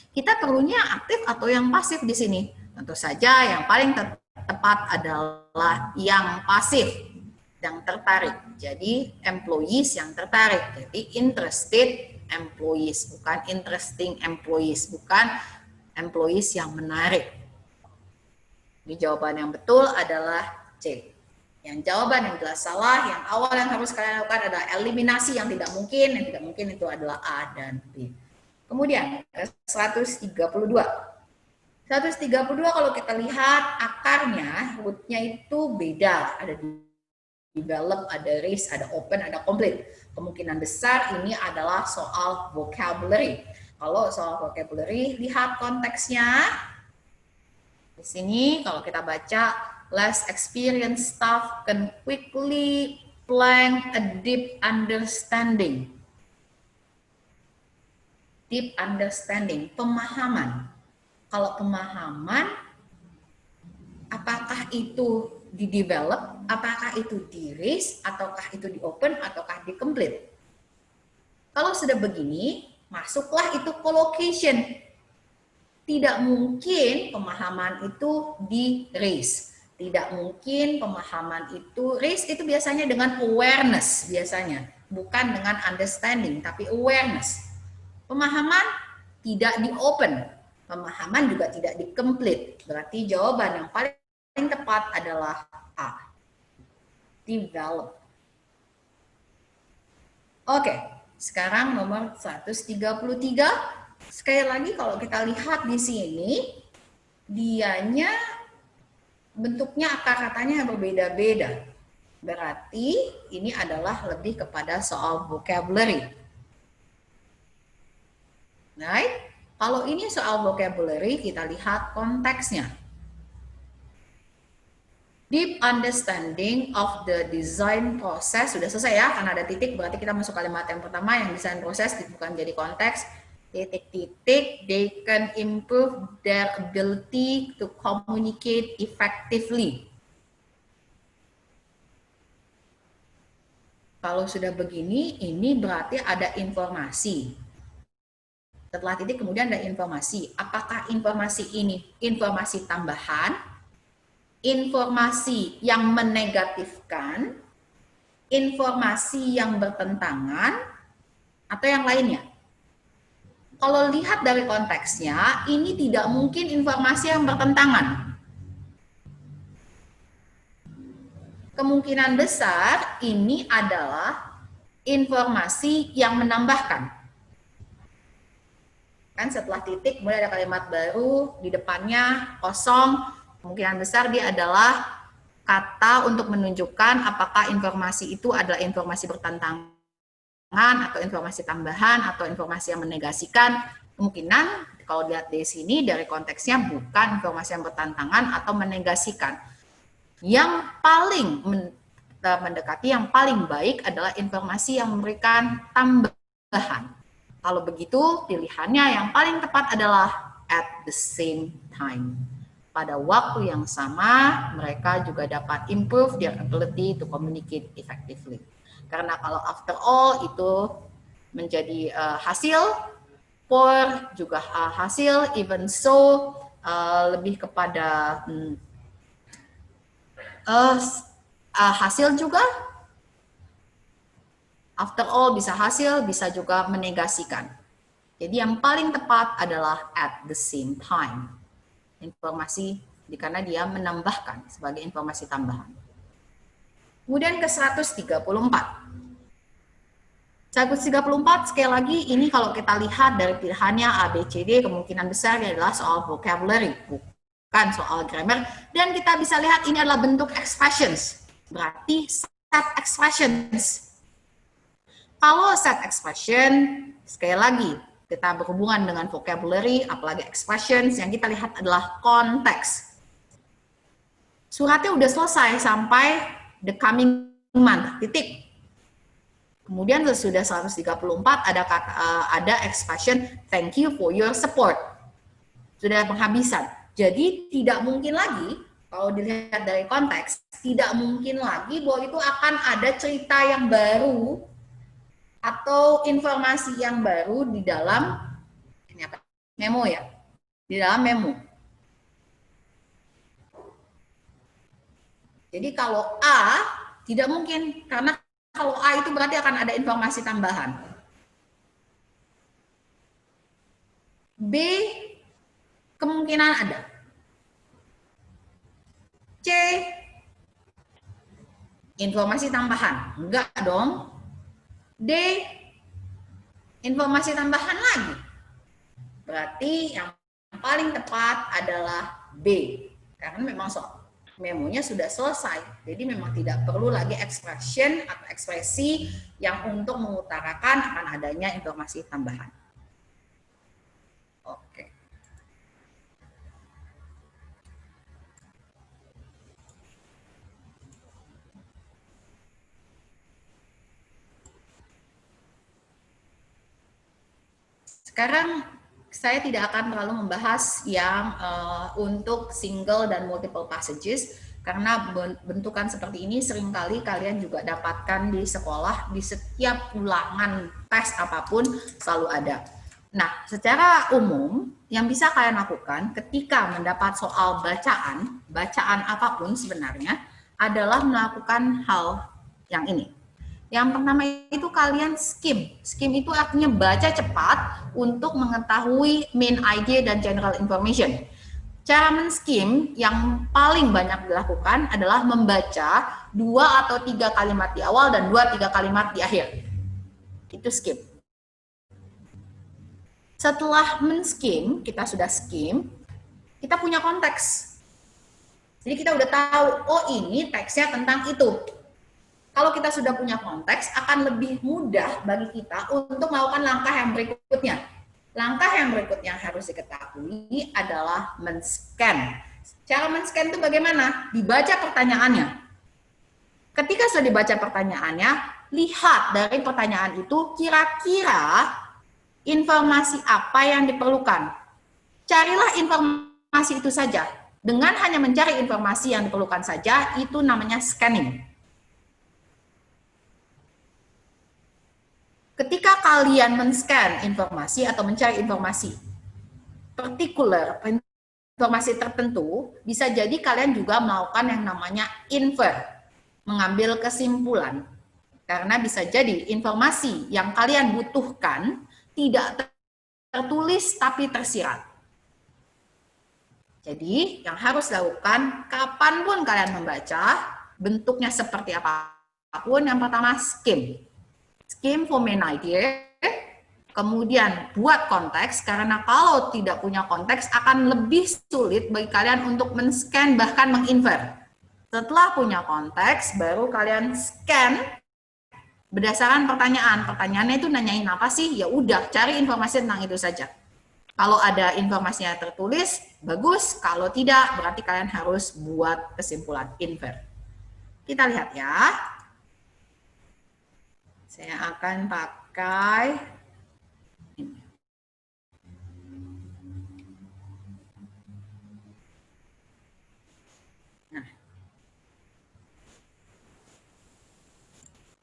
Kita perlunya aktif atau yang pasif di sini? Tentu saja yang paling tepat adalah yang pasif, yang tertarik. Jadi employees yang tertarik. Jadi interested employees, bukan interesting employees, bukan employees yang menarik. Jadi jawaban yang betul adalah C. Yang jawaban yang jelas salah, yang awal yang harus kalian lakukan adalah eliminasi yang tidak mungkin. Yang tidak mungkin itu adalah A dan B. Kemudian 132. 132 kalau kita lihat akarnya, rootnya itu beda. Ada develop, ada raise, ada open, ada complete. Kemungkinan besar ini adalah soal vocabulary. Kalau soal vocabulary, lihat konteksnya. Di sini kalau kita baca, less experienced staff can quickly plank a deep understanding. Deep understanding, pemahaman. Kalau pemahaman, apakah itu di-develop, apakah itu di-raise, ataukah itu di-open, ataukah di-complete. Kalau sudah begini, masuklah itu collocation. Tidak mungkin pemahaman itu di-raise. Tidak mungkin pemahaman itu, raise itu biasanya dengan awareness biasanya. Bukan dengan understanding, tapi awareness. Pemahaman tidak di-open. Pemahaman juga tidak di-complete. Berarti jawaban yang paling tepat adalah A. Develop. Oke, sekarang nomor 133. Sekali lagi kalau kita lihat di sini, dianya bentuknya akar katanya berbeda-beda. Berarti ini adalah lebih kepada soal vocabulary. Right? Kalau ini soal vocabulary, kita lihat konteksnya. Deep understanding of the design process. Sudah selesai ya, karena ada titik, berarti kita masuk kalimat yang pertama, yang design process bukan jadi konteks. Titik-titik, they can improve their ability to communicate effectively. Kalau sudah begini, ini berarti ada informasi. Setelah titik kemudian ada informasi. Apakah informasi ini informasi tambahan, informasi yang menegatifkan, informasi yang bertentangan, atau yang lainnya? Kalau lihat dari konteksnya, ini tidak mungkin informasi yang bertentangan. Kemungkinan besar ini adalah informasi yang menambahkan. Kan setelah titik kemudian ada kalimat baru, di depannya kosong, kemungkinan besar dia adalah kata untuk menunjukkan apakah informasi itu adalah informasi bertentangan atau informasi tambahan atau informasi yang menegasikan. Kemungkinan kalau lihat di sini dari konteksnya bukan informasi yang bertentangan atau menegasikan. Yang paling mendekati, yang paling baik adalah informasi yang memberikan tambahan. Kalau begitu, pilihannya yang paling tepat adalah at the same time. Pada waktu yang sama, mereka juga dapat improve their ability to communicate effectively. Karena kalau after all itu menjadi hasil, for juga hasil, even so lebih kepada hasil juga. After all bisa hasil, bisa juga menegasikan. Jadi yang paling tepat adalah at the same time. Informasi karena dia menambahkan sebagai informasi tambahan. Kemudian ke 134. 134 sekali lagi ini kalau kita lihat dari pilihannya A, B, C, D, kemungkinan besar adalah soal vocabulary, bukan soal grammar. Dan kita bisa lihat ini adalah bentuk expressions. Berarti set expressions. Kalau set expression, sekali lagi, kita berhubungan dengan vocabulary, apalagi expressions, yang kita lihat adalah konteks. Suratnya udah selesai sampai the coming month, titik. Kemudian sudah 134 ada expression thank you for your support. Sudah penghabisan. Jadi tidak mungkin lagi, kalau dilihat dari konteks, tidak mungkin lagi bahwa itu akan ada cerita yang baru atau informasi yang baru di dalam ini apa? Memo ya. Di dalam memo. Jadi kalau A tidak mungkin karena kalau A itu berarti akan ada informasi tambahan. B kemungkinan ada. C informasi tambahan. Enggak dong. D informasi tambahan lagi. Berarti yang paling tepat adalah B. Karena memang memonya sudah selesai. Jadi memang tidak perlu lagi expression atau ekspresi yang untuk mengutarakan akan adanya informasi tambahan. Oke. Sekarang saya tidak akan terlalu membahas yang untuk single dan multiple passages karena bentukan seperti ini seringkali kalian juga dapatkan di sekolah, di setiap ulangan tes apapun selalu ada. Nah, secara umum yang bisa kalian lakukan ketika mendapat soal bacaan apapun sebenarnya adalah melakukan hal yang ini. Yang pertama itu kalian skim. Skim itu artinya baca cepat untuk mengetahui main idea dan general information. Cara men-skim yang paling banyak dilakukan adalah membaca 2 atau 3 kalimat di awal dan 2-3 kalimat di akhir. Itu skim. Setelah men-skim, kita sudah skim, kita punya konteks. Jadi kita udah tahu, oh ini teksnya tentang itu. Kalau kita sudah punya konteks, akan lebih mudah bagi kita untuk melakukan langkah yang berikutnya. Langkah yang berikutnya yang harus diketahui adalah men-scan. Cara men-scan itu bagaimana? Dibaca pertanyaannya. Ketika sudah dibaca pertanyaannya, lihat dari pertanyaan itu kira-kira informasi apa yang diperlukan. Carilah informasi itu saja. Dengan hanya mencari informasi yang diperlukan saja, itu namanya scanning. Ketika kalian men-scan informasi atau mencari informasi partikular, informasi tertentu, bisa jadi kalian juga melakukan yang namanya infer, mengambil kesimpulan. Karena bisa jadi informasi yang kalian butuhkan tidak tertulis tapi tersirat. Jadi yang harus dilakukan kapanpun kalian membaca, bentuknya seperti apapun, yang pertama skim. Skim for main idea, kemudian buat konteks, karena kalau tidak punya konteks akan lebih sulit bagi kalian untuk men-scan bahkan menginfer. Setelah punya konteks, baru kalian scan berdasarkan pertanyaan. Pertanyaannya itu nanyain apa sih? Ya udah, cari informasi tentang itu saja. Kalau ada informasinya tertulis, bagus. Kalau tidak, berarti kalian harus buat kesimpulan, infer. Kita lihat ya. Saya akan pakai ini. Nah.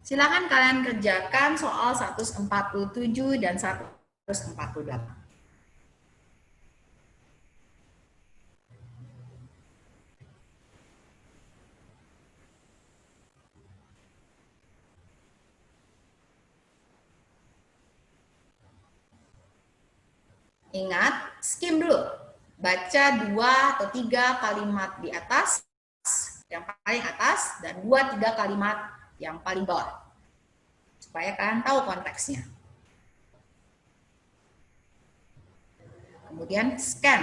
Silakan kalian kerjakan soal 147 dan 148. Ingat, skim dulu. Baca 2 atau 3 kalimat di atas, yang paling atas, dan 2-3 kalimat yang paling bawah. Supaya kalian tahu konteksnya. Kemudian scan.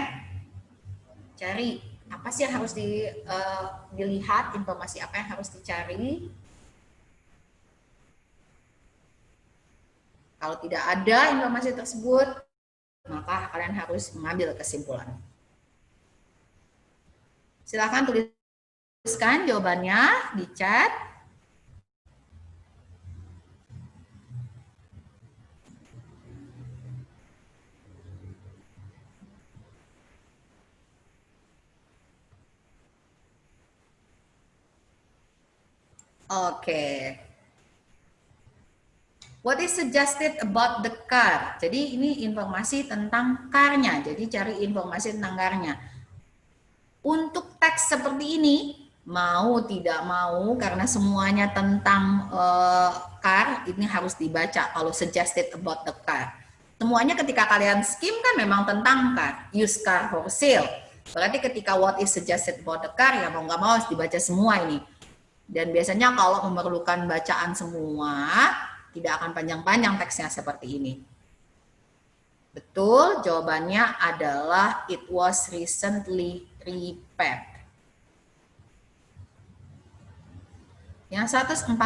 Cari apa sih yang harus dilihat, informasi apa yang harus dicari. Kalau tidak ada informasi tersebut, maka kalian harus mengambil kesimpulan. Silakan tuliskan jawabannya di chat. Oke. What is suggested about the car? Jadi ini informasi tentang car-nya. Jadi cari informasi tentang car-nya. Untuk teks seperti ini, mau tidak mau karena semuanya tentang car, ini harus dibaca kalau suggested about the car. Semuanya ketika kalian skim kan memang tentang car, used car for sale. Berarti ketika what is suggested about the car, ya mau nggak mau harus dibaca semua ini. Dan biasanya kalau memerlukan bacaan semua, tidak akan panjang-panjang teksnya seperti ini. Betul, jawabannya adalah it was recently repaired. Yang 148.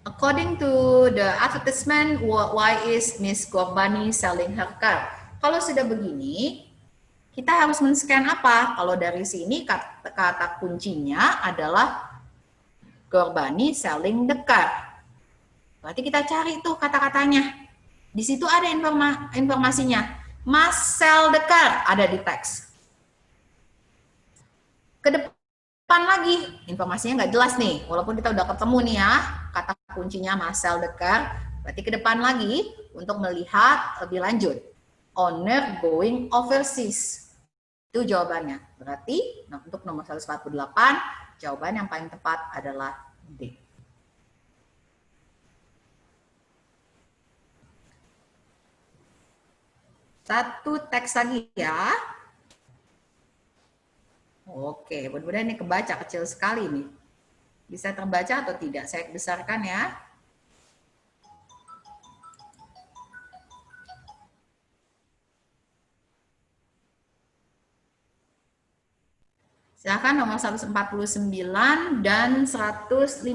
According to the advertisement, why is Miss Gorbani selling her car? Kalau sudah begini, kita harus men-scan apa? Kalau dari sini kata kuncinya adalah Gorbani selling the car. Berarti kita cari tuh kata-katanya. Di situ ada informasinya. Must sell the car ada di teks. Ke depan lagi, informasinya nggak jelas nih. Walaupun kita udah ketemu nih ya, kata kuncinya must sell the car. Berarti ke depan lagi untuk melihat lebih lanjut. Owner going overseas. Itu jawabannya. Berarti untuk nomor 148, jawaban yang paling tepat adalah D. Satu teks lagi ya. Oke, mudah-mudahan ini kebaca, kecil sekali nih. Bisa terbaca atau tidak? Saya besarkan ya. Silakan nomor 149 dan 151.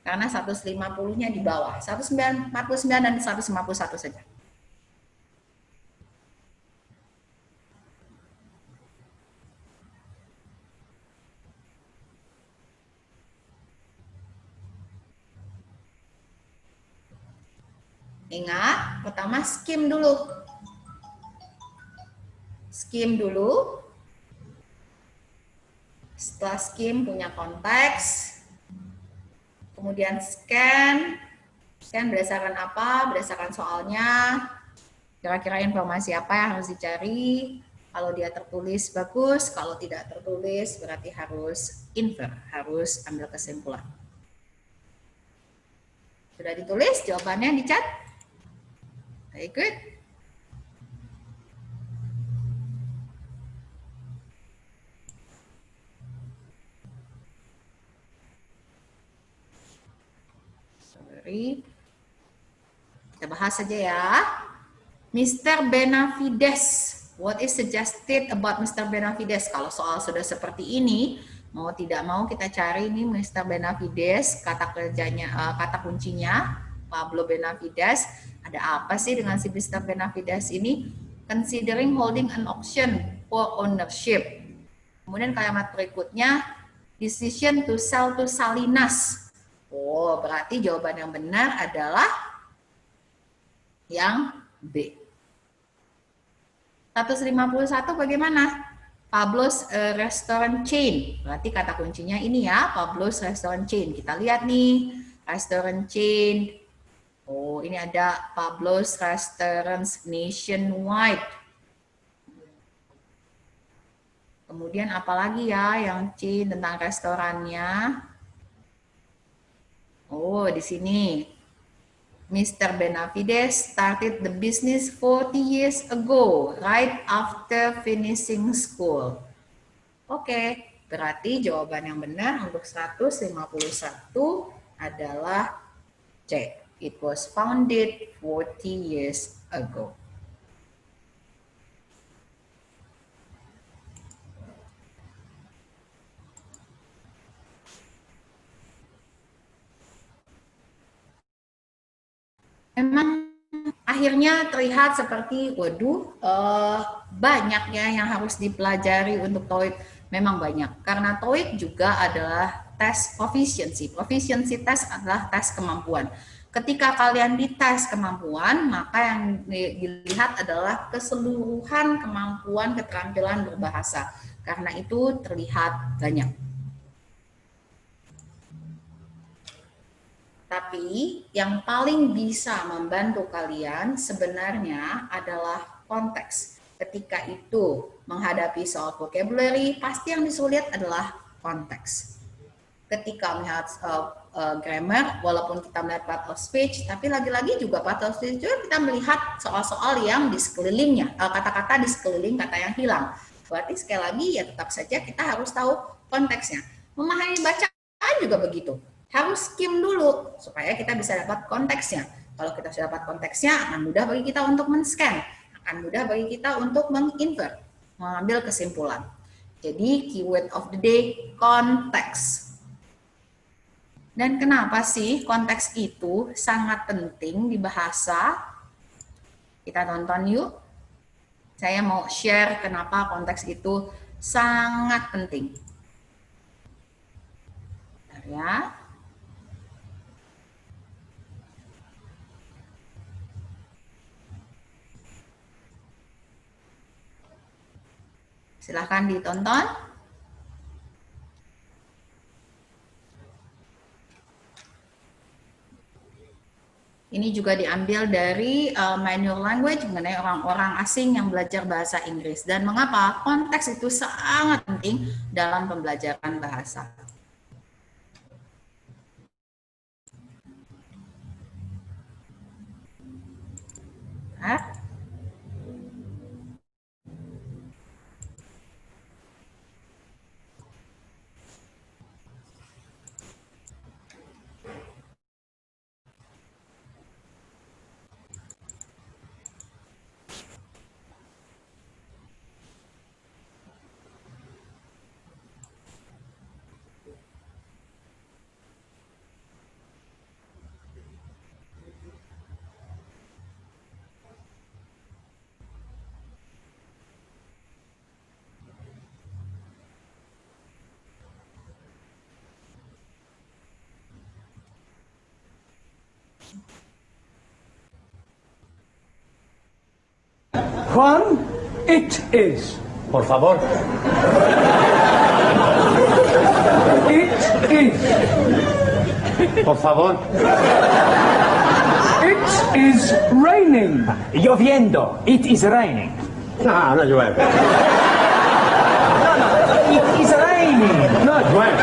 Karena 150-nya di bawah. 149 dan 151 saja. Ingat, pertama skim dulu. Skim dulu. Setelah skim punya konteks. Kemudian scan. Scan berdasarkan apa? Berdasarkan soalnya. Kira-kira informasi apa yang harus dicari. Kalau dia tertulis bagus, kalau tidak tertulis berarti harus infer, harus ambil kesimpulan. Sudah ditulis jawabannya di chat? Very good. Sorry. Kita bahas saja ya. Mr. Benavides. What is suggested about Mr. Benavides? Kalau soal sudah seperti ini, Mau tidak mau kita cari nih Mr. Benavides, kata kerjanya, kata kuncinya Pablo Benavides. Ada apa sih dengan si Mr. Benavides ini? Considering holding an option for ownership. Kemudian kalimat berikutnya, decision to sell to Salinas. Oh, berarti jawaban yang benar adalah yang B. 151 bagaimana? Pablo's Restaurant Chain. Berarti kata kuncinya ini ya, Pablo's Restaurant Chain. Kita lihat nih, restaurant chain. Oh, ini ada Pablo's Restaurants Nationwide. Kemudian apalagi ya yang chain tentang restorannya? Oh, di sini. Mr. Benavides started the business 40 years ago, right after finishing school. Oke, berarti jawaban yang benar untuk 151 adalah C. It was founded 40 years ago. Memang akhirnya terlihat seperti, waduh, banyak ya yang harus dipelajari untuk TOEIC. Memang banyak, karena TOEIC juga adalah tes proficiency. Proficiency test adalah tes kemampuan. Ketika kalian dites kemampuan, maka yang dilihat adalah keseluruhan kemampuan keterampilan berbahasa. Karena itu terlihat banyak. Tapi yang paling bisa membantu kalian sebenarnya adalah konteks. Ketika itu menghadapi soal vocabulary, pasti yang disulit adalah konteks. Ketika melihat grammar, walaupun kita melihat part of speech, tapi lagi-lagi juga part of speech juga kita melihat soal-soal yang di sekelilingnya, kata-kata di sekeliling kata yang hilang. Berarti sekali lagi ya tetap saja kita harus tahu konteksnya. Memahami bacaan juga begitu. Harus skim dulu supaya kita bisa dapat konteksnya. Kalau kita sudah dapat konteksnya, akan mudah bagi kita untuk men-scan, akan mudah bagi kita untuk menginfer, mengambil kesimpulan. Jadi keyword of the day, konteks. Dan kenapa sih konteks itu sangat penting di bahasa? Kita tonton yuk. Saya mau share kenapa konteks itu sangat penting. Bentar ya. Silahkan ditonton. Ini juga diambil dari manual language mengenai orang-orang asing yang belajar bahasa Inggris. Dan mengapa konteks itu sangat penting dalam pembelajaran bahasa. Hah? Juan, it is. Por favor. It is. Por favor. It is raining. Lloviendo. It is raining. No, no llueve. It is raining. No llueve.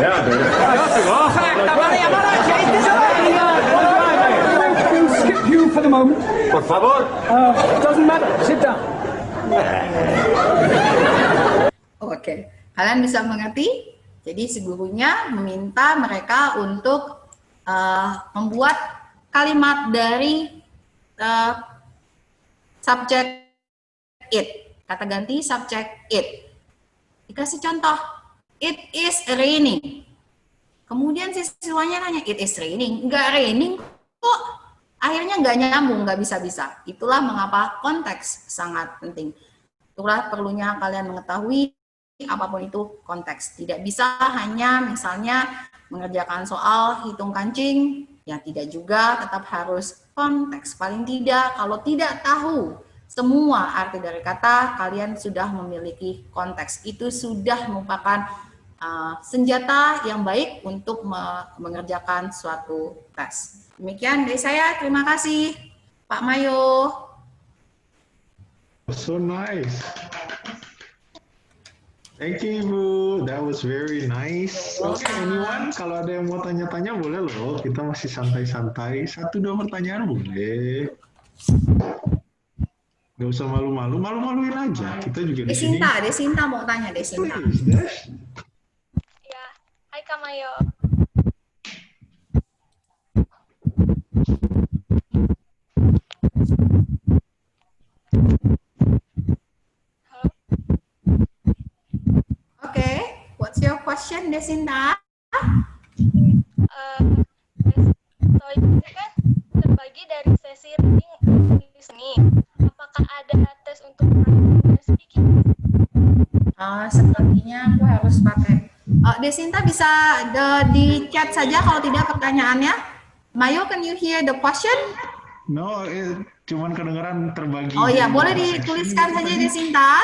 We'll skip you for the moment. Por favor. Doesn't matter. Sit down. Oke, kalian bisa mengerti? Jadi si gurunya meminta mereka untuk membuat kalimat dari subject it. Kata ganti subject it. Dikasih contoh. It is raining. Kemudian siswanya nanya, it is raining. Nggak raining kok. Akhirnya nggak nyambung, nggak bisa-bisa. Itulah mengapa konteks sangat penting. Itulah perlunya kalian mengetahui apapun itu konteks. Tidak bisa hanya misalnya mengerjakan soal hitung kancing, ya tidak juga, tetap harus konteks. Paling tidak, kalau tidak tahu semua arti dari kata, kalian sudah memiliki konteks. Itu sudah merupakan senjata yang baik untuk mengerjakan suatu tes. Demikian dari saya, terima kasih Pak Mayo. So nice. Thank you, Ibu. That was very nice. Oke, anyone? Kalau ada yang mau tanya-tanya boleh loh. Kita masih santai-santai. 1-2 pertanyaan boleh. Gak usah malu-malu. Malu-maluin aja. Kita juga di sini. Desinta mau tanya, Desinta. Ya, hai Kak Mayo. Oke, what's your question, Desinta? Soal ini kan terbagi dari sesi reading listening. Apakah ada tes untuk speaking? Sepertinya aku harus pakai. Desinta bisa di chat saja kalau tidak pertanyaannya. Mayo, can you hear the question? No, cuman kedengeran terbagi. Oh ya, boleh dituliskan saja Desinta.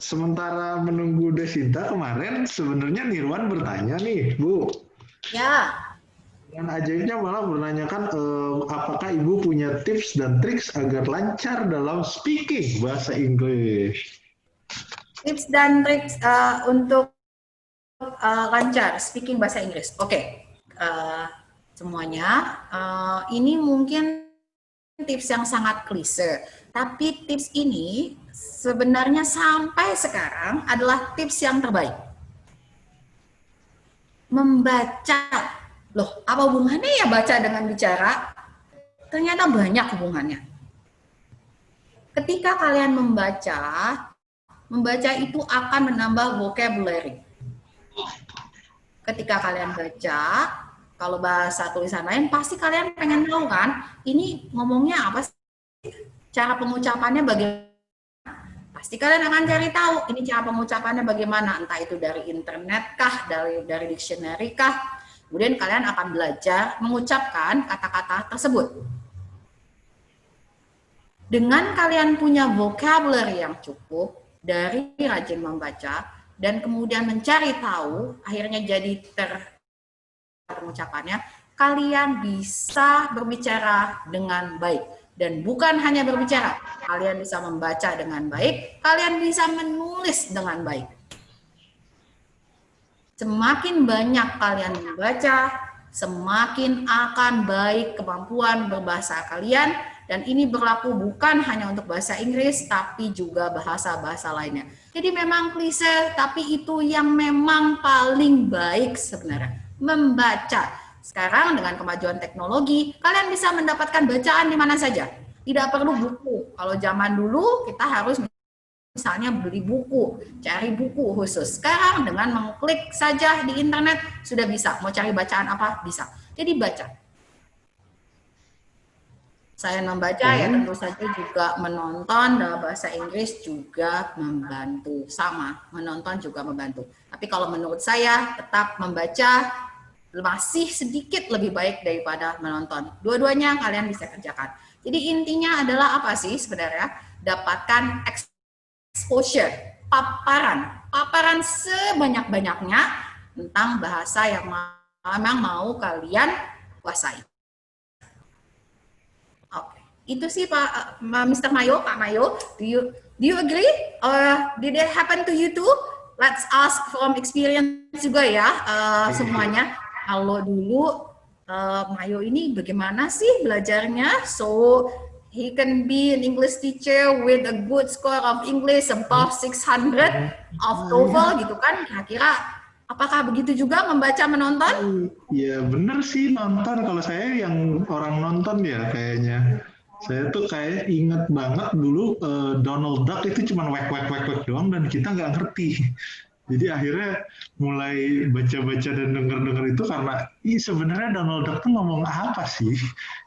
Sementara menunggu Desinta kemarin, sebenarnya Nirwan bertanya nih, Bu. Ya. Dan ajaibnya malah menanyakan apakah Ibu punya tips dan triks agar lancar dalam speaking bahasa Inggris. Tips dan trik untuk lancar speaking bahasa Inggris. Oke. Semuanya. Ini mungkin tips yang sangat klise. Tapi tips ini sebenarnya sampai sekarang adalah tips yang terbaik. Membaca. Loh, apa hubungannya ya baca dengan bicara? Ternyata banyak hubungannya. Ketika kalian membaca itu akan menambah vocabulary. Ketika kalian baca, kalau bahasa tulisan lain, pasti kalian pengen tahu kan, ini ngomongnya apa sih? Cara pengucapannya bagaimana? Pasti kalian akan cari tahu, ini cara pengucapannya bagaimana, entah itu dari internet kah, dari dictionary kah. Kemudian kalian akan belajar mengucapkan kata-kata tersebut. Dengan kalian punya vocabulary yang cukup, dari rajin membaca, dan kemudian mencari tahu, akhirnya jadi pengucapannya, kalian bisa berbicara dengan baik. Dan bukan hanya berbicara, kalian bisa membaca dengan baik, kalian bisa menulis dengan baik. Semakin banyak kalian membaca, semakin akan baik kemampuan berbahasa kalian, dan ini berlaku bukan hanya untuk bahasa Inggris, tapi juga bahasa-bahasa lainnya. Jadi memang klise, tapi itu yang memang paling baik sebenarnya, membaca. Sekarang dengan kemajuan teknologi, kalian bisa mendapatkan bacaan di mana saja. Tidak perlu buku. Kalau zaman dulu kita harus misalnya beli buku, cari buku khusus. Sekarang dengan mengklik saja di internet sudah bisa. Mau cari bacaan apa? Bisa. Jadi baca. Saya membaca ya tentu saja juga menonton dalam bahasa Inggris juga membantu. Sama, menonton juga membantu. Tapi kalau menurut saya tetap membaca masih sedikit lebih baik daripada menonton. Dua-duanya kalian bisa kerjakan. Jadi intinya adalah apa sih sebenarnya? Dapatkan exposure, paparan sebanyak-banyaknya tentang bahasa yang memang mau kalian kuasai. Oke, itu sih Pak Mr. Mayo, Pak Mayo. Do you agree? Or did it happen to you too? Let's ask from experience juga ya semuanya. Kalau dulu Mayo ini bagaimana sih belajarnya? So he can be an English teacher with a good score of English above 600 of TOEFL gitu kan? Kira-kira Apakah begitu juga membaca menonton? Ya bener sih nonton. Kalau saya yang orang nonton ya kayaknya. Saya tuh kayak inget banget dulu Donald Duck itu cuma wek wek wek wek doang dan kita nggak ngerti. Jadi akhirnya mulai baca-baca dan denger-denger itu karena sebenarnya Donald Duck tuh ngomong apa sih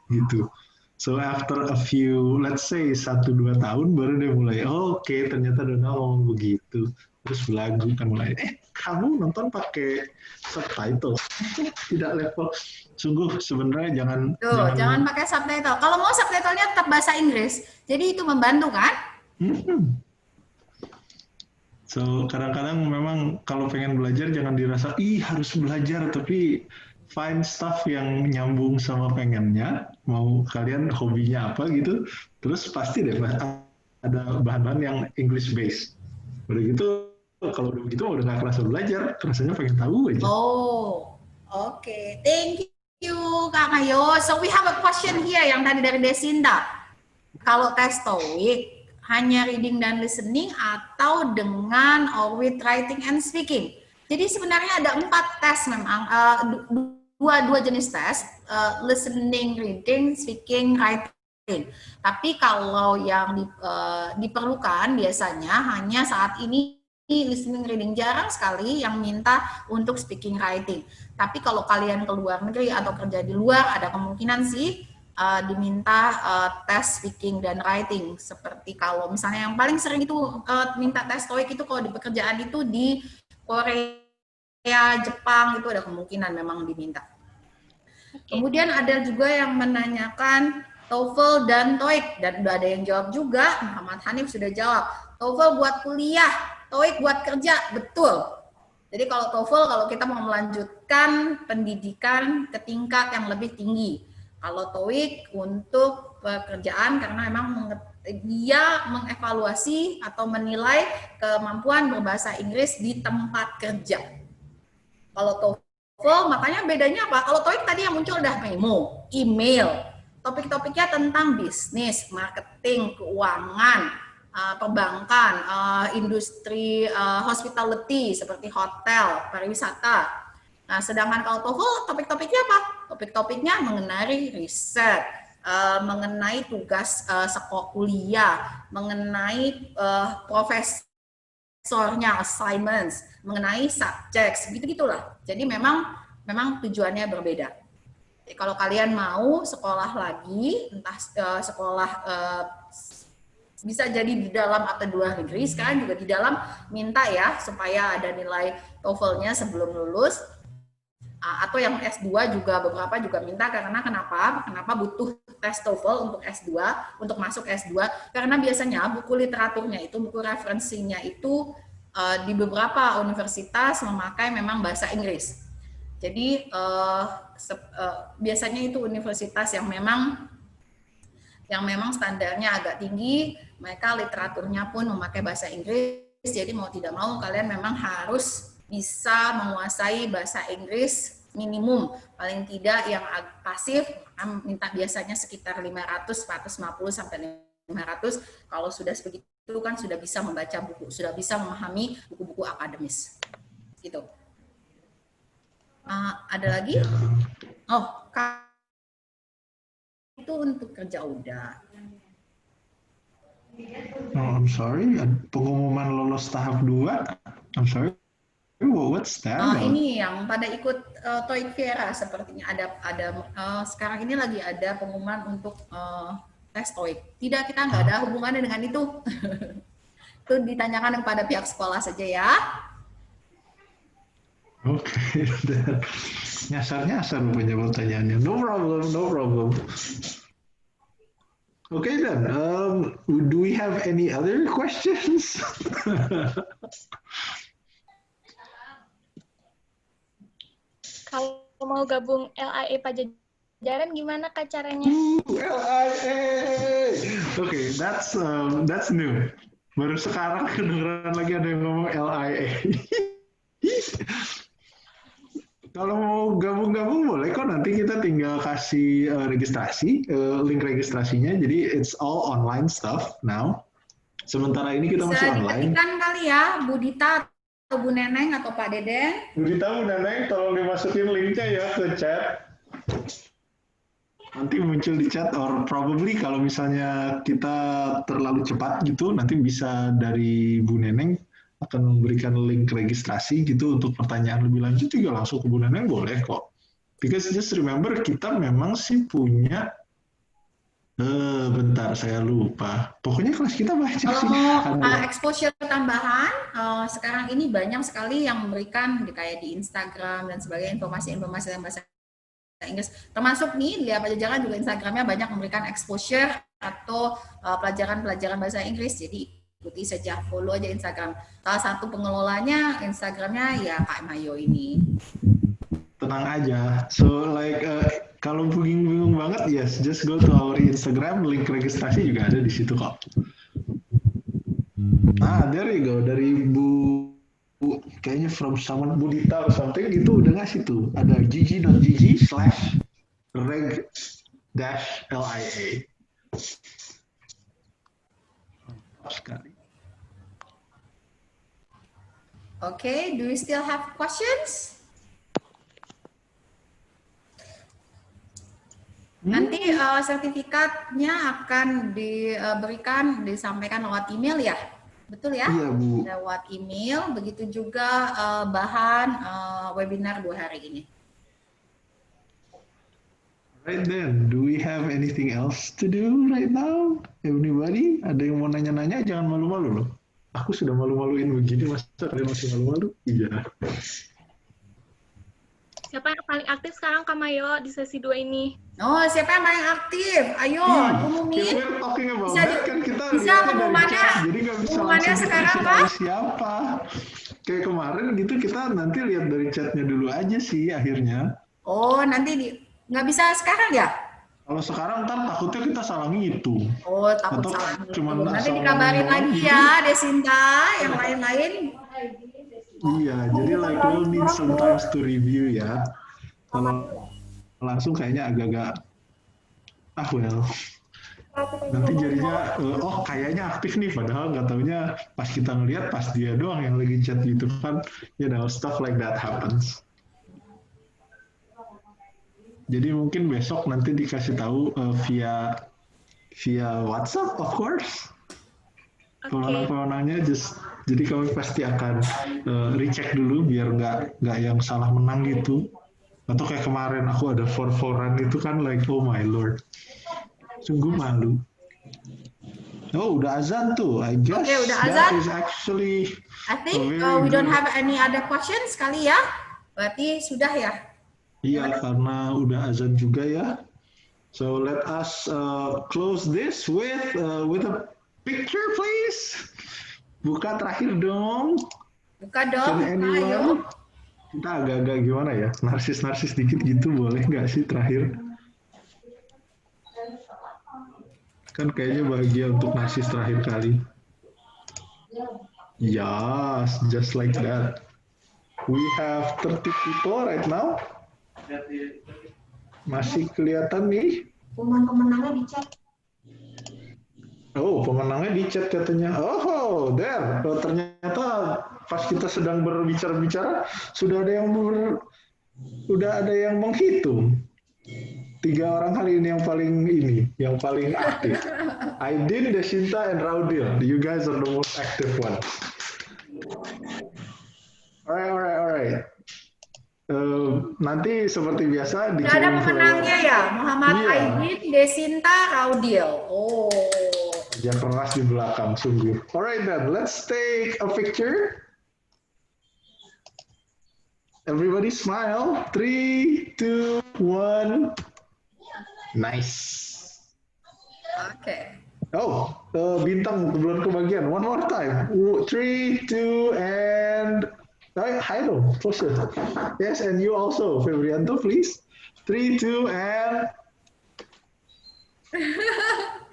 gitu. So after a few, let's say 1-2 tahun baru dia mulai, oh, oke, ternyata Donald ngomong begitu. Terus belagu kan mulai, kamu nonton pakai subtitle, tidak level. Sungguh sebenarnya Jangan pakai subtitle. Kalau mau subtitlenya tetap bahasa Inggris. Jadi itu membantu kan? So kadang-kadang memang kalau pengen belajar jangan dirasa harus belajar, tapi find stuff yang nyambung sama pengennya, mau kalian hobinya apa gitu, terus pasti deh ada bahan-bahan yang English based. Udah gitu, kalau udah begitu udah nggak kerasa belajar, rasanya pengen tahu aja. Oh, oke. Thank you, Kak Ayo. So we have a question here yang tadi dari Desinda. Kalau tes TOEIC, hanya reading dan listening atau dengan or with writing and speaking? Jadi sebenarnya ada 4 tes memang, dua jenis tes, listening, reading, speaking, writing. Tapi kalau yang diperlukan biasanya hanya saat ini listening, reading, jarang sekali yang minta untuk speaking, writing. Tapi kalau kalian ke luar negeri atau kerja di luar, ada kemungkinan sih diminta tes speaking dan writing. Seperti kalau misalnya yang paling sering itu minta tes TOEIC itu kalau di pekerjaan itu di Korea, Jepang, itu ada kemungkinan memang diminta. Kemudian ada juga yang menanyakan TOEFL dan TOEIC, dan udah ada yang jawab juga. Muhammad Hanif sudah jawab, TOEFL buat kuliah, TOEIC buat kerja. Betul. Jadi kalau TOEFL, kalau kita mau melanjutkan pendidikan ke tingkat yang lebih tinggi. Kalau TOEIC untuk pekerjaan karena memang dia mengevaluasi atau menilai kemampuan berbahasa Inggris di tempat kerja. Kalau TOEFL, makanya bedanya apa? Kalau TOEIC tadi yang muncul udah memo, email, topik-topiknya tentang bisnis, marketing, keuangan, perbankan, industri hospitality seperti hotel, pariwisata. Nah, sedangkan kalau TOEFL topik-topiknya apa? Topik-topiknya mengenai riset, mengenai tugas sekolah kuliah, mengenai profesornya, assignments, mengenai subjects, gitu-gitulah. Jadi memang tujuannya berbeda. Jadi, kalau kalian mau sekolah lagi, entah sekolah bisa jadi di dalam atau di luar negeri, sekarang juga di dalam minta ya supaya ada nilai TOEFL-nya sebelum lulus. Atau yang S2 juga beberapa juga minta karena kenapa butuh tes TOEFL untuk S2, untuk masuk S2, karena biasanya buku literaturnya itu, buku referensinya itu di beberapa universitas memakai memang bahasa Inggris. Jadi biasanya itu universitas yang memang standarnya agak tinggi, mereka literaturnya pun memakai bahasa Inggris, jadi mau tidak mau kalian memang harus bisa menguasai bahasa Inggris minimum, paling tidak yang pasif, minta biasanya sekitar 500, 450 sampai 500. Kalau sudah sebegitu kan sudah bisa membaca buku, sudah bisa memahami buku-buku akademis. Gitu. Ada lagi? Oh, itu untuk kerja udah. Oh, I'm sorry, pengumuman lolos tahap 2. I'm sorry. What's that? Ini yang pada ikut TOEIC Viera sepertinya ada sekarang ini lagi ada pengumuman untuk tes TOEIC. Tidak, kita nggak ada hubungannya dengan itu. Itu ditanyakan kepada pihak sekolah saja ya. Oke, nyasar rupanya pertanyaannya. No problem. Okay then, do we have any other questions? Kalau mau gabung LIA Pajajaran gimana Kak caranya? LIA. Okay, that's new. Baru sekarang kedengeran lagi ada yang ngomong LIA. Kalau mau gabung boleh kok, nanti kita tinggal kasih registrasi, link registrasinya. Jadi it's all online stuff now. Sementara ini kita masih online. Bisa diketikkan kali ya, Bu Dita atau Bu Neneng atau Pak Deden? Berita Bu Neneng, tolong dimasukin linknya ya ke chat. Nanti muncul di chat, or probably kalau misalnya kita terlalu cepat gitu, nanti bisa dari Bu Neneng akan memberikan link registrasi gitu untuk pertanyaan lebih lanjut juga langsung ke Bu Neneng boleh kok. Because just remember kita memang sih punya bentar saya lupa. Pokoknya kelas kita banyak Kalau sih. mau exposure tambahan, sekarang ini banyak sekali yang memberikan kayak di Instagram dan sebagainya informasi-informasi yang bahasa Inggris. Termasuk nih di Pajajaran juga Instagramnya banyak memberikan exposure atau pelajaran-pelajaran bahasa Inggris. Jadi ikuti saja, follow aja Instagram. Salah satu pengelolanya Instagramnya ya Kak Mayo ini. Tenang aja. So like kalau bingung banget, yes, just go to our Instagram, link registrasi juga ada di situ kok. Ah, there you go, dari Bu kayaknya from someone Budita or something gitu udah ngasih tuh. Ada gg.gg/reg-lia. Sekali. Okay, do you still have questions? Nanti sertifikatnya akan disampaikan lewat email ya, betul ya? Iya Bu. Lewat email, begitu juga bahan webinar 2 hari ini. Right then, do we have anything else to do right now? Everybody, ada yang mau nanya-nanya? Jangan malu-malu loh. Aku sudah malu-maluin begini, masa kalian masih malu-malu? Iya. Siapa yang paling aktif sekarang Kak Mayo di sesi 2 ini? Oh, siapa yang paling aktif? Ayo, umumin. Bisa pengumumannya sekarang Pak? Siapa? Kayak kemarin gitu kita nanti lihat dari chatnya dulu aja sih akhirnya. Oh, nggak bisa sekarang ya? Kalau sekarang ntar takutnya kita salah ngitung. Oh, takut atau salah. Nanti Cuma dikabarin lagi ya, Desinta, yang lain-lain. Iya, jadi like we'll need sometimes to review ya. Kalau langsung kayaknya agak-agak well. Nanti jadinya kayaknya aktif nih, padahal nggak taunya pas kita ngelihat pas dia doang yang lagi chat gitu kan, stuff like that happens. Jadi mungkin besok nanti dikasih tahu via WhatsApp of course. Pemenang-pemenangnya jadi kami pasti akan recheck dulu biar nggak yang salah menang gitu. Atau kayak kemarin aku ada 4-4-an itu kan like oh my lord. Sungguh malu. Oh, udah azan tuh. I guess udah azan. That is actually I think we don't have any other questions kali ya. Berarti sudah ya? Iya, karena udah azan juga ya. So let us close this with a picture, please. Buka terakhir dong. Buka dong. Ayo. Kita agak-agak gimana ya? Narsis dikit gitu boleh nggak sih terakhir? Kan kayaknya bahagia untuk narsis terakhir kali. Yes, just like that. We have 30 people right now. Masih kelihatan nih. Pemenangnya di chat. Oh, pemenangnya di chat katanya. Oh, there. Ternyata pas kita sedang berbicara-bicara sudah ada yang menghitung. 3 orang hari ini yang paling aktif. Aidin, Desinta, and Raudil. You guys are the most active one. Alright. Nanti seperti biasa ada pemenangnya ya, Muhammad Aidin, Desinta, Raudil. Oh. Kerja keras di belakang, sungguh. Alright then, let's take a picture. Everybody smile. 3, 2, 1. Nice. Okay. Oh, bintang belum kebagian. One more time. 3, 2, and hi dong, closer. Yes, and you also, Febrianto, please. 3, 2, and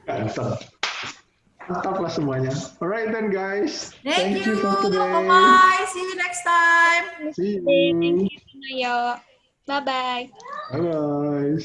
ganteng. Mantaplah semuanya. Alright then, guys. Thank you for today. Bye. See you next time. See you. Thank you, Mayo. Bye-bye. Bye-bye.